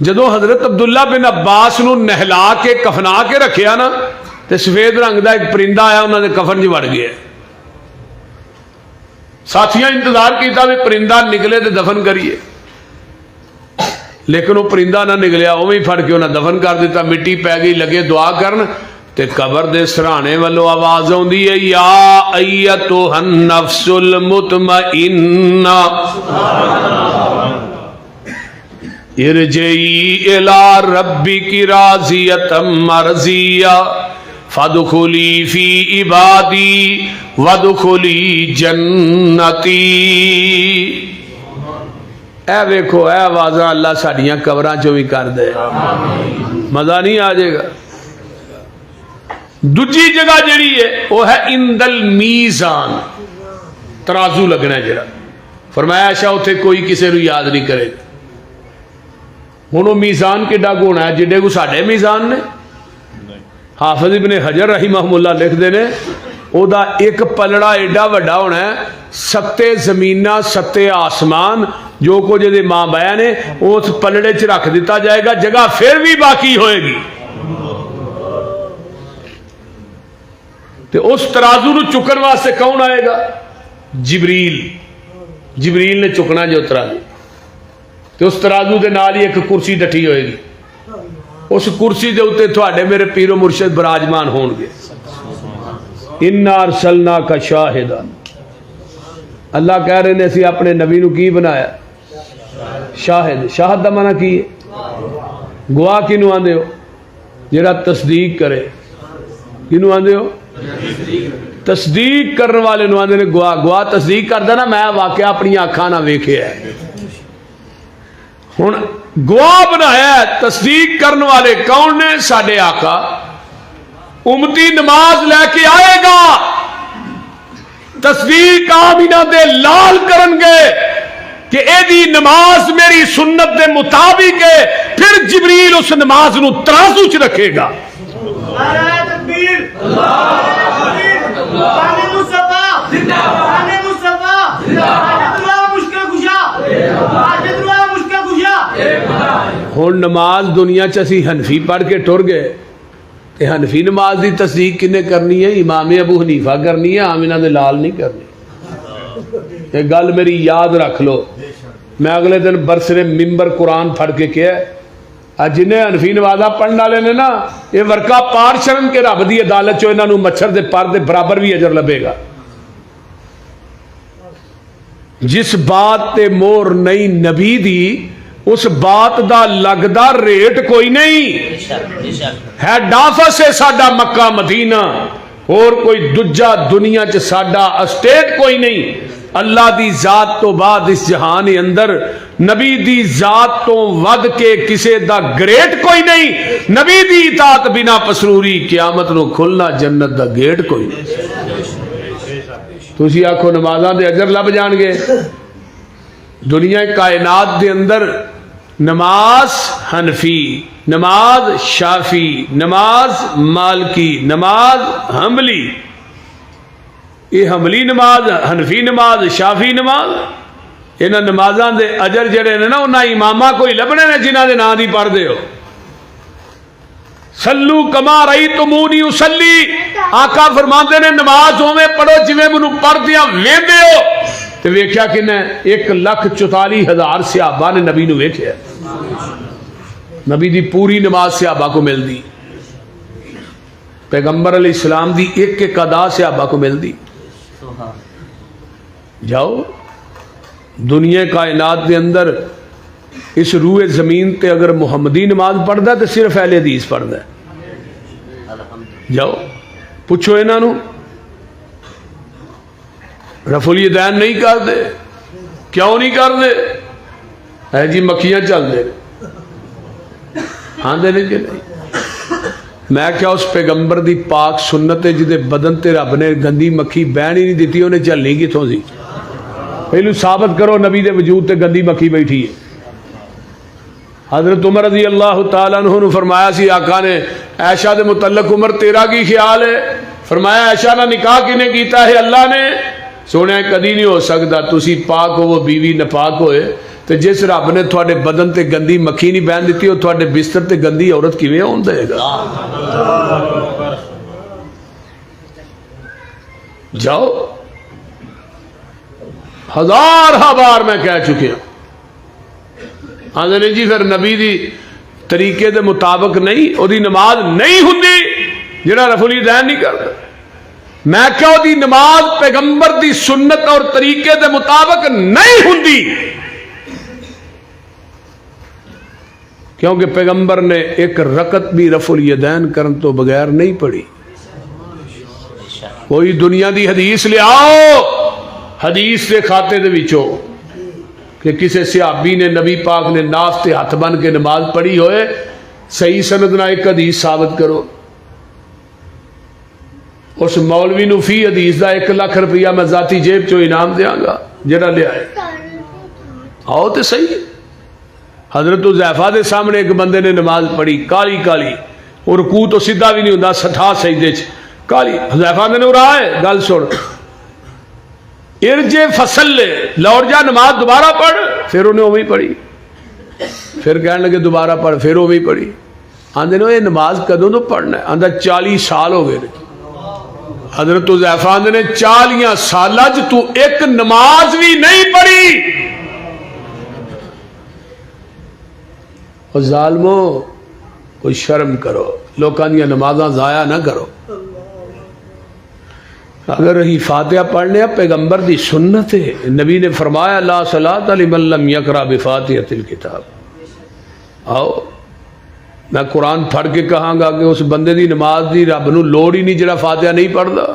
Speaker 2: جدو حضرت عبداللہ بن عباس نو نہلا کے کفنا کے رکھیا نا تے سفید رنگ دا ایک پرندہ آیا انہوں نے کفن چ وڑ گیا۔ ساتھیاں انتظار کیتا بھی پرندہ نکلے تے دفن کریے، لیکن وہ پرندہ نہ نکلیا، اوویں پھڑ کے انہاں دفن کر دیتا۔ مٹی پی گئی، لگے دعا کرن تے قبر دے سرانے والوں آواز آندی ہے یا ایتھا النفس المطمئنہ ارجعی الی ربک راضیۃ مرضیہ فادخلی فی عبادی وادخلی جنتی۔ اے ویکھو اے آوازاں اللہ ساڈیاں قبراں چوں بھی کر دے، مزہ نہیں آ جائے گا۔ دوجی جگہ جڑی ہے وہ ہے عند المیزان، ترازو لگنا ہے جڑا، فرمایا ایسا اتنے کوئی کسی کو یاد نہیں کرے گا۔ ہوں وہ میزان کڈا کو ہونا ہے جڈے کو ساڈے میزان نے؟ حافظ ابن حجر رحمہ اللہ لکھتے ہیں او دا ایک پلڑا ایڈا وڈا ہونا ہے، ستے زمیناں ستے آسمان جو کچھ دے ماں بایا نے اس پلڑے چ رکھ دیتا جائے گا، جگہ پھر بھی باقی ہوئے گی۔ تو اس ترازو نو چکن واسطے کون آئے گا؟ جبریل۔ جبریل نے چکنا جو ترازو، تو اس ترازو دے نال ہی ایک کرسی ڈٹھی ہوئے گی، اس کرسی دے اوتے تھوڑے میرے پیر و مرشد براجمان ہون گے۔ انا ارسلناک شاہدا، اللہ کہہ رہے نے اسی اپنے نبی نو کی بنایا؟ شاہد۔ شاہد دا معنی کی ہے؟ گواہ کینو آندے ہو؟ جڑا تصدیق کرے۔ کینو آندے ہو؟ تصدیق کرنے والے نو آندے نے گواہ۔ گواہ تصدیق کردا نا میں واقعہ اپنی آنکھاں نہ ویکھیا ہے۔ ہن گواہ بنایا ہے، تصدیق کرنے والے کون نے؟ ساڈے آقا۔ امتی نماز لے کے آئے گا، تصدیق آمینہ دے لال کرن گے کہ اے دی نماز میری سنت دے مطابق ہے، پھر جبریل اس نماز نو ترازو چ رکھے گا۔
Speaker 3: نعرہ تکبیر، شان مصطفیٰ زندہ باد، شان مصطفیٰ زندہ باد، اللہ مشکل کشا، اللہ مشکل کشا۔
Speaker 2: ہن نماز دنیا چ اسی حنفی پڑھ کے ٹر گئے تے حنفی نماز دی تصدیق کنے کرنی ہے؟ امام ابو حنیفہ کرنی ہے، آمینہ دے لال نہیں کرنی۔ تے گل میری یاد رکھ لو، میں اگلے دن برسر ممبر قرآن پڑھ کے کیا جنہیں حنفی نمازاں پڑھنے والے نے نا یہ ورکا پار شرن کے رب دی عدالت چو انہاں نو مچھر دے پر دے برابر بھی اجر لبے گا۔ جس بات تے مور نہیں نبی دی اس بات دا لگدا ریٹ کوئی نہیں ہے۔ ڈافس ہے ساڈا مکہ مدینہ، اور کوئی دجا دنیا چ ساڈا اسٹیٹ کوئی نہیں۔ اللہ دی ذات تو بعد اس جہان اندر نبی دی ذات تو ود کے کسے دا گریٹ کوئی نہیں۔ نبی دی اطاعت بنا پسروری قیامت نو کھلنا جنت دا گیٹ کوئی نہیں۔ تسی آکھو نمازاں دے اجر لب جان گے؟ دنیا کائنات دے اندر نماز حنفی، نماز شافی، نماز مالکی، نماز حنبلی، یہ حنبلی نماز، حنفی نماز، شافی نماز، انہاں نمازاں دے اجر جڑے نے نا انہاں اماماں کوئی لبنے نے جنہاں دے نام دی پڑھ دے ہو۔ سلو کما رأیتمونی اصلی، آقا فرماندے نے نماز اوویں پڑھو جویں مینوں پڑھدیاں ویندے ہو۔ تے ویکھیا کنے 1,44,000 صحابہ نے نبی نو ویکھیا. نبی دی پوری نماز صحابہ کو مل دی. پیغمبر علیہ السلام دی ایک ایک ادا صحابہ کو مل دی. جاؤ دنیا کائنات دے اندر اس روئے زمین تے اگر محمدی نماز پڑھدا تو صرف اہل حدیث پڑھدا ہے. جاؤ پوچھو انہاں نو رفع الیدین نہیں کر دے, کیوں نہیں کر دے؟ ہے جی مکھیاں چل دے ہاں دے نہیں کہ نہیں. میں کیا اس پیغمبر دی پاک سنت جدے بدن تے رب نے گندی مکھی بہن ہی نہیں دیتی انہیں چلنی کتوں سی؟ پہلو ثابت کرو نبی دے وجود تے گندی مکھی بیٹھی ہے. حضرت عمر رضی اللہ تعالیٰ عنہ نے فرمایا سی آقا نے عائشہ دے متعلق, عمر تیرا کی خیال ہے؟ فرمایا عائشہ نہ نکاح کنے کیتا ہے؟ اللہ نے. سونے کدی نہیں ہو سکتا تسی پاک ہو وہ بیوی نپاک ہوئے تو جس رب نے تھوڑے بدن تے گندی مکھی نہیں بہن دیتی وہ تھوڑے بستر تے گندی عورت کیویں ہون دے گا؟ جاؤ ہزارہ بار میں کہہ چکے ہوں. ہاں جی پھر نبی دی طریقے دے مطابق نہیں وہ دی نماز نہیں ہوندی جڑا رفع الیدین نہیں کرتا. میں کیا وہ دی نماز پیغمبر دی سنت اور طریقے دے مطابق نہیں ہوندی کیونکہ پیغمبر نے ایک رکعت بھی رفع الیدین کرن تو بغیر نہیں پڑھی. کوئی دنیا دی حدیث لے آؤ حدیث دے کھاتے دے وچوں کہ کسی صحابی نے نبی پاک نے ناف تے ہاتھ بن کے نماز پڑھی ہوئے, صحیح سند نہ ایک حدیث ثابت کرو. اس مولوی نو فی حدیث دا 1,00,000 روپیہ میں ذاتی جیب چو انعام دیاں گا جڑا لے آئے. آؤ تے صحیح. حضرت حذیفہ دے سامنے ایک بندے نے نماز پڑھی کالی کالی, اور رکوع تو سیدھا بھی نہیں ہوندا, سٹھا سجدے چ کالی. حذیفہ نے اڑا ہے گل سن, ارجے فصل لے لوٹ جا نماز دوبارہ پڑھ. پھر انہیں اوہی پڑھی, پھر کہنے لگے دوبارہ پڑھ, پھر اوہی پڑھی. آندے نے یہ نماز کدوں تو پڑھنا ہے؟ آندہ 40 سال ہو گئے. حضرت حذیفہ آندے نے 40 سالہ تو ایک نماز بھی نہیں پڑھی. اور ظالمو کوئی شرم کرو, لوکاں دیاں نمازاں ضائع نہ کرو. اگر ہی فاتحہ پڑھنے پیغمبر دی سنت ہے, نبی نے فرمایا لا صلاۃ لمن لم یقرأ بفاتحۃ الکتاب. آؤ میں قرآن پڑھ کے کہاں گا کہ اس بندے دی نماز دی رب نو لوڑ ہی نہیں جڑا فاتحہ نہیں پڑھدا.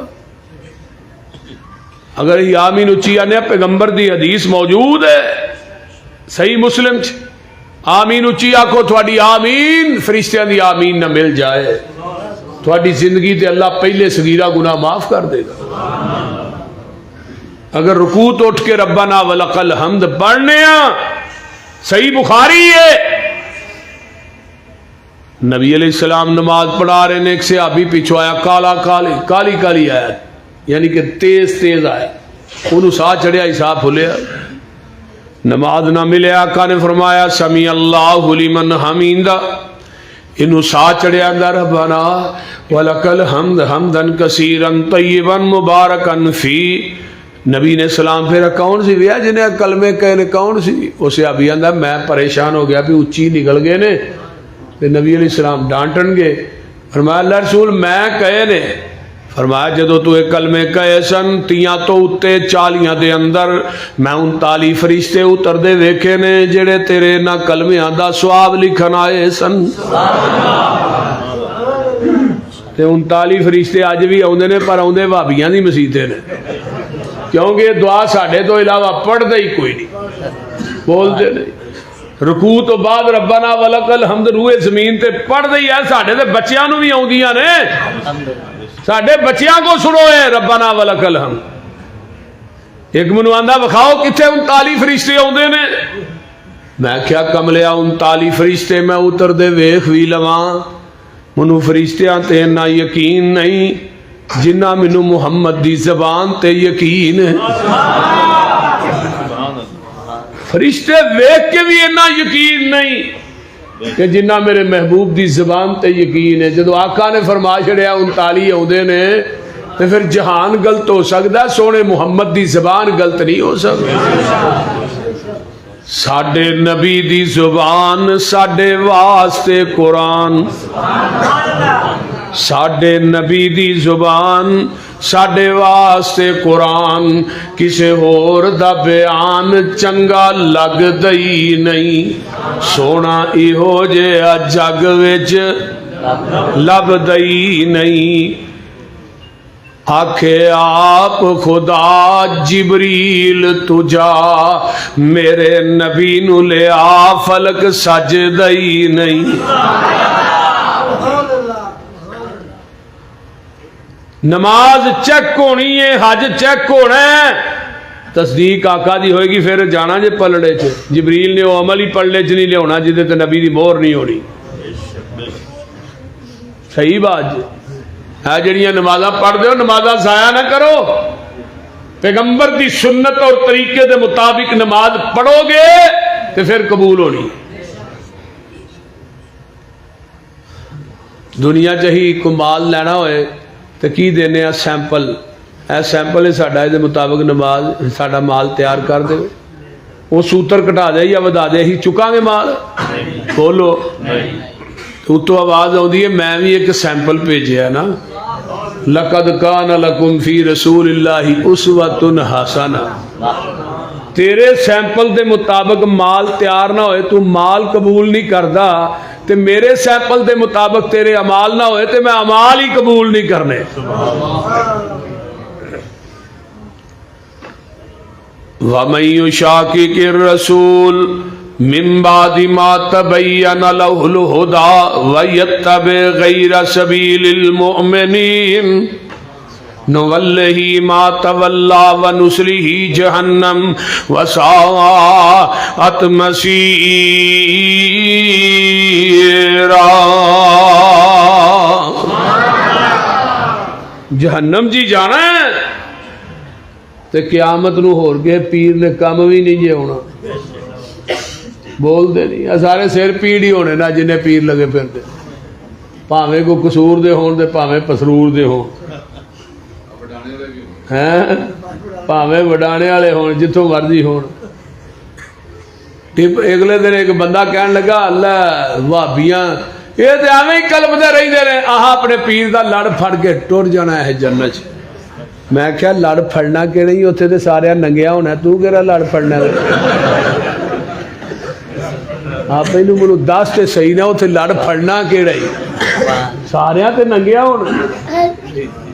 Speaker 2: اگر ہی آمین اچھی آنے پیغمبر دی حدیث موجود ہے صحیح مسلم چ, آمین اچھی آکھو تھوڑی آمین فرشتیاں دی آمین نہ مل جائے تھوڑی زندگی تے اللہ پہلے صغیرہ گناہ معاف کر دے گا. اگر رکوع تو اٹھ کے ربنا ولک الحمد پڑھنے صحیح بخاری ہے, نبی علیہ السلام نماز پڑھا رہے نے, ایک صحابی پیچھو آیا کالا کالی کالی آیا, یعنی کہ تیز تیز آیا, انہوں سا چڑھیا حساب پھولیا, نماز نہ ملے. آقا نے فرمایا سمی اللہ لمن حمیدہ, انہوں سا چڑھیا اندر ربنا ولک الحمد حمدا کثیرا طیبا مبارکا فی. نبی نے سلام پھیرا کون سی ویا جنہیں کلمے کہنے کون سی؟ اسے ابھی اندر میں پریشان ہو گیا بھی اچھی نکل گئے نے. نبی علیہ السلام ڈانٹن گے, فرمایا اللہ رسول میں کہے نے. فرمایا جدو تو ایک کلمے کہے سن تیاں تو اتے 40 دے اندر میں 39 فرشتے اتر دے ویکھے نے جڑے تیرے نہ کلمیاں دا ثواب لکھن آئے سن. تے 39 فرشتے اج بھی آوندے نے پر آوندے بھابیاں دی مسیتے نے, کیونکہ دعا ساڈے تو علاوہ پڑھدا ہی کوئی نہیں, بولتے نہیں. رکوع تو بعد ربنا ولک الحمد روئے زمین تے پڑھ دئی ہے, ساڈے تے بچیاں نو بھی آوندیاں نے, ساڈے بچیاں کو سنو ہے ربنا ولک الحمد. ایک منو آندا بکھاؤ کتنے 39 فرشتے آوندے نے. میں کیا کملیا 39 فرشتے میں اتر دے ویکھ وی لواں, منو فرشتیاں تے نہ یقین نہیں جنہ منو محمد دی زبان تے یقین ہے. فرشتے ویکھ کے بھی اتنا یقین نہیں کہ جنہ میرے محبوب دی زبان تے یقین ہے. جدو آقا نے فرما چھڑیا 39 آوندے نے, تو پھر جہان غلط ہو سکتا ہے، سونے محمد دی زبان غلط نہیں ہو سکتی۔ ساڈے نبی دی زبان ساڈے واسطے قرآن، ساڈے نبی دی زبان ساڈے واسطے قرآن، کسے ہور دا بیان چنگا لگدا ہی نہیں، سونا ایہو جہا جگ وچ لبدا ہی نہیں۔ آکھے آپ خدا جبریل تجا، میرے نبی نو لیا فلک سجدا ہی نہیں۔ نماز چیک ہونی ہے، حج چیک ہونا ہے، تصدیق آقا دی ہوئے گی، پھر جانا جے پلڑے چ، جبریل نے وہ عمل ہی پلڑے چ نہیں لیا جہدے تے نبی دی مہر نہیں ہونی۔ صحیح بات جی ہے، جڑیاں نمازاں پڑھ دے ہو نمازاں ضائع نہ کرو، پیغمبر دی سنت اور طریقے دے مطابق نماز پڑھو گے تو پھر قبول ہونی۔ دنیا چاہی کو مال لینا ہوئے تو کی دینے ہیں سیمپل، اے سیمپل ہے ساڑھا دے مطابق نماز ساڑھا مال تیار کر دے، وہ سوتر کٹا دے یا ودا دے، ہی چکا گے مال بولو تو تو آواز آؤں ہے میں بھی ایک سیمپل بھیجیا نا، لقد کان لکم فی رسول اللہ اسوۃ حسنہ، تیرے سیمپل دے مطابق مال تیار نہ ہوئے تو مال قبول نہیں کردا، تے میرے سیمپل دے مطابق تیرے عمال نہ ہوئے تے میں عمال ہی قبول نہیں کرنے۔ وَمَن يُشَاقِقِ الرَّسُولَ مِن بَعْدِ مَا تَبَيَّنَ لَهُ الْهُدَى وَيَتَّبِعْ غَيْرَ سَبِيلِ الْمُؤْمِنِينَ نُوَلِّهِ مَا تَوَلَّى وَنُصْلِهِ جَهَنَّمَ وَسَاءَتْ مَصِيرًا۔ جہنم جی جانا ہے تے قیامت نو ہور کے پیر نے کم بھی نہیں جے ہونا، بول دے نہیں، سارے سر پیڑ ہی ہونے نا جنہیں پیر لگے پھر دے، پاویں کو قصور دے ہون دے پاویں پسرور دے ہون، ہیں پاویں وڈانے والے ہون جتوں مرضی ہون۔ اگلے دن ایک بندہ کہن لگا اللہ وہابیاں یہ تے ایویں ہی کلمدے رہندے نے، آہا اپنے پیر دا لڑ پھڑ کے ٹر جانا ہے جنت۔ میں کہا لڑ پھڑنا کہ نہیں، اتنے تے سارے ننگیا ہونا، تو کہڑا لڑ پھڑنا؟ آپ مینوں دس تے صحیح نہ اتنے لڑ پھڑنا کہڑا ہی، سارے تے ننگیا ہونا،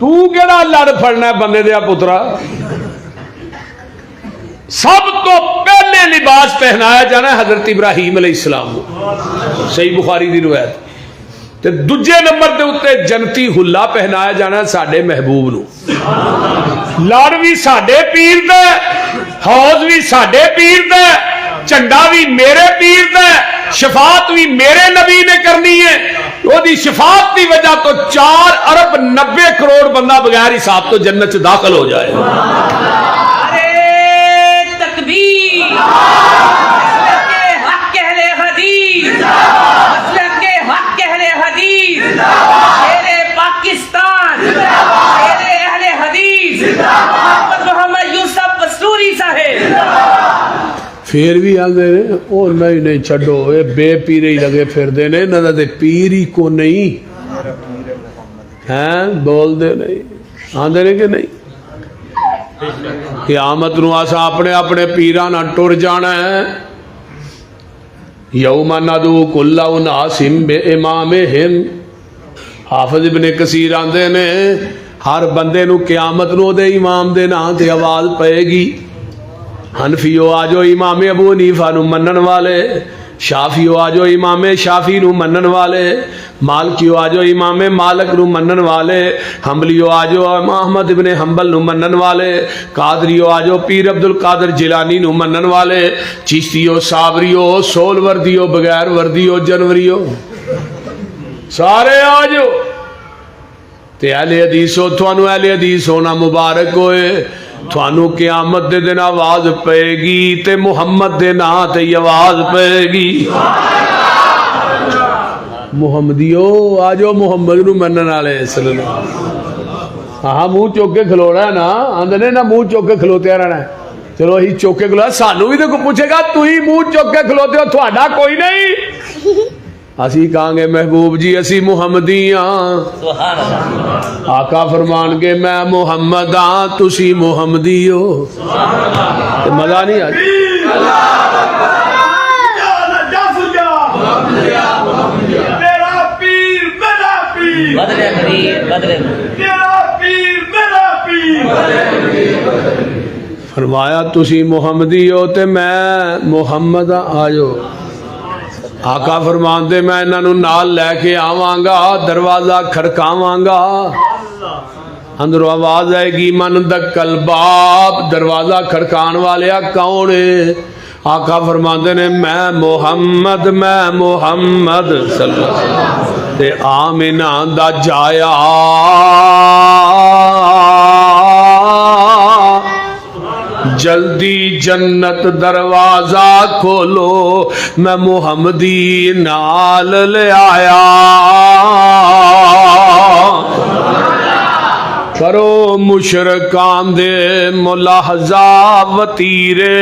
Speaker 2: تو کہڑا لڑ پھڑنا بندے دیا پترا؟ سب تو پہلے لباس پہنایا جانا ہے حضرت ابراہیم علیہ السلام کو، صحیح بخاری دی روایت، تے دوجے نمبر دے اتے جنتی حلہ پہنایا جانا ہے ساڈے محبوب نو، لڑ بھی ساڈے پیر دا، حوض بھی ساڈے پیر دا، چنڈا بھی میرے پیر دا، شفاعت بھی میرے نبی نے کرنی ہے، وہ دی شفاعت دی وجہ تو 4 ارب 90 کروڑ بندہ بغیر حساب تو جنت سے داخل ہو جائے۔ پھر بھی آگے او نہیں چھڑو، اے بے پیرے ہی لگے پھر دینے، نہ دے پیر ہی کو نہیں ہیں، بول دے نہیں آن دینے کہ نہیں۔ قیامت نو آسا اپنے اپنے پیران ٹر جانا ہے، یوم ندعو کل اناس بامامہم، حافظ ابن کثیر آندے نے ہر بندے نو قیامت نو دے امام دے نا تے آواز پائے گی، حنفیو آجو امام ابو حنیفہ نو منن والے، شافیو آجو امام شافی نو منن والے، مالکیو آجو امام مالک نو منن والے، حنبلیو آجو احمد ابن حنبل نو منن والے، قادریو آجو پیر عبد القادر جیلانی نو منن والے، چشتیو صابریو سول وردیو بغیر وردیو جنوریو سارے آجو۔ تے اہل حدیثو تھانو اہل حدیث ہونا مبارک ہوئے، تھانو قیامت دے دن آواز پائے گی تے محمد دے نا تے آواز پائے گی، محمدیو آجو محمد نو منن والے صلی اللہ ہاں منہ چوک کے کھلونا ہے نا, آدھے نے نہ منہ چوک کے کھلوتے رہنا ہے. چلو اسی چوک کے کھلونا, سانو بھی تو پوچھے گا تھی منہ چوک کے کھلوتے ہو, تھوڑا کوئی نہیں. اسی کہاں گے محبوب جی اسی محمدی ہاں. آقا فرمان کے میں محمد ہاں تسی محمدی ہو. مزہ نہیں آ فرمایا تسی محمدی ہو تے میں محمد آجو. آقا فرمان دے میں انہوں نال لے کے آواں گا, دروازہ کھڑکاواں گا, اندروں آواز آئے گی من دکل باب, دروازہ کھڑکان والیا کون ہے؟ آقا فرماندے نے میں محمد صلی اللہ علیہ وسلم تے آمنہ دا جایا جلدی جنت دروازہ کھولو میں محمدی نال لے آیا. کرو مشرکان دے ملاحظہ وطیرے,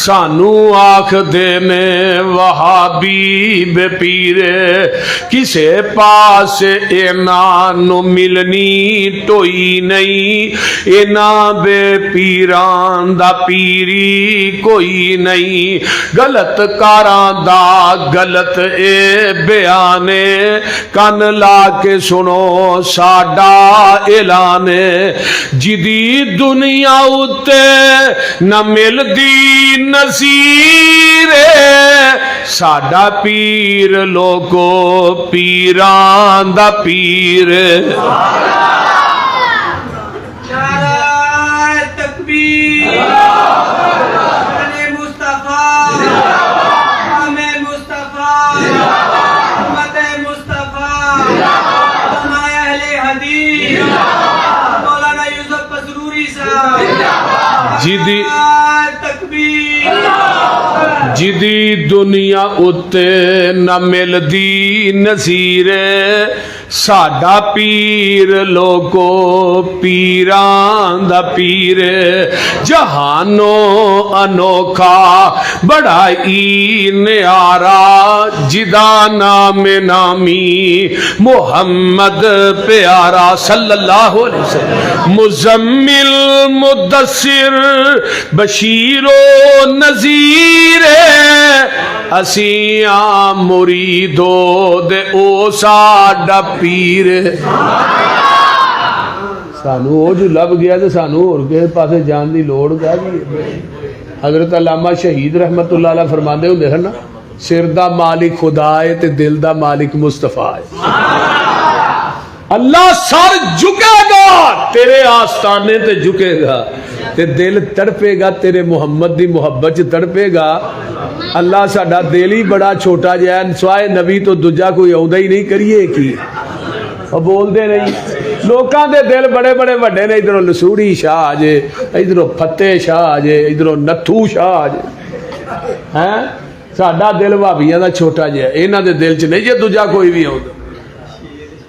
Speaker 2: سانو آکھ دے میں وہابی بے پیرے, کسے پاس اینا نو ملنی ٹوئی نہیں, اینا بے پیران دا پیری کوئی نہیں. غلط کاران دا غلط اے بیانے, کن لا کے سنو ساڈا اعلانے, جدی دنیا اتے نہ مل دی نصیر ساڈا پیر لوگو پیران دا پیر.
Speaker 3: نعرہ تکبیر, مصطفیٰ مصطفیٰ امت مصطفیٰ علماء اہل حدیث مولانا یوسف مسروری صاحب.
Speaker 2: جدی دنیا اتے نہ مل دی نظیر ساڈا پیر لوگو پیران دا پیر. جہانو انوکھا بڑا ای نیارا, جدا نام نامی محمد پیارا صلی اللہ علیہ وسلم. مزمل مدثر بشیر و نذیر اسیاں مریدو دے او ساڈا پیر. سانو او جو لب گیا تو سانو اور کے پاسے جان دی لوڑ گیا گی. حضرت علامہ شہید رحمت اللہ علیہ فرماندے ہوں دیکھنا, سر دا مالک خدا ہے تے دل دا مالک مصطفیٰ ہے. اللہ سر جھکے گا تیرے آستانے تے جھکے گا, تے دل تڑپے گا تیرے محمد دی محبت تڑپے گا. اللہ ساڈا دل ہی بڑا چھوٹا جہا ہے, سوائے نبی تو دوجا کوئی آؤندا ہی نہیں, کریے کی اور بول دے نہیں. لوکاں دے دل بڑے بڑے وڈے نے, ادھروں لسوڑی شاہ آ جے, ادھروں فتح شاہ آ جے, ادھروں نتھو شاہ آ جے. ہیں ساڈا دل بھابیاں دا چھوٹا جہا ہے, انہاں دے دل چ نہیں جے دوجا کوئی بھی آؤندا.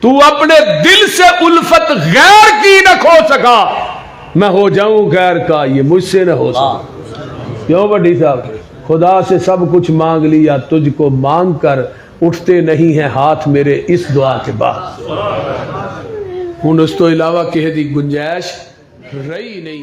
Speaker 2: تو اپنے دل سے الفت غیر کی نہ کھو سکا, میں ہو جاؤں غیر کا یہ مجھ سے نہ ہو سکا. کیوں بڑی صاحب, خدا سے سب کچھ مانگ لیا, تجھ کو مانگ کر اٹھتے نہیں ہیں ہاتھ میرے اس دعا کے بعد. ہن اس تو علاوہ کہہ دی گنجائش رہی نہیں.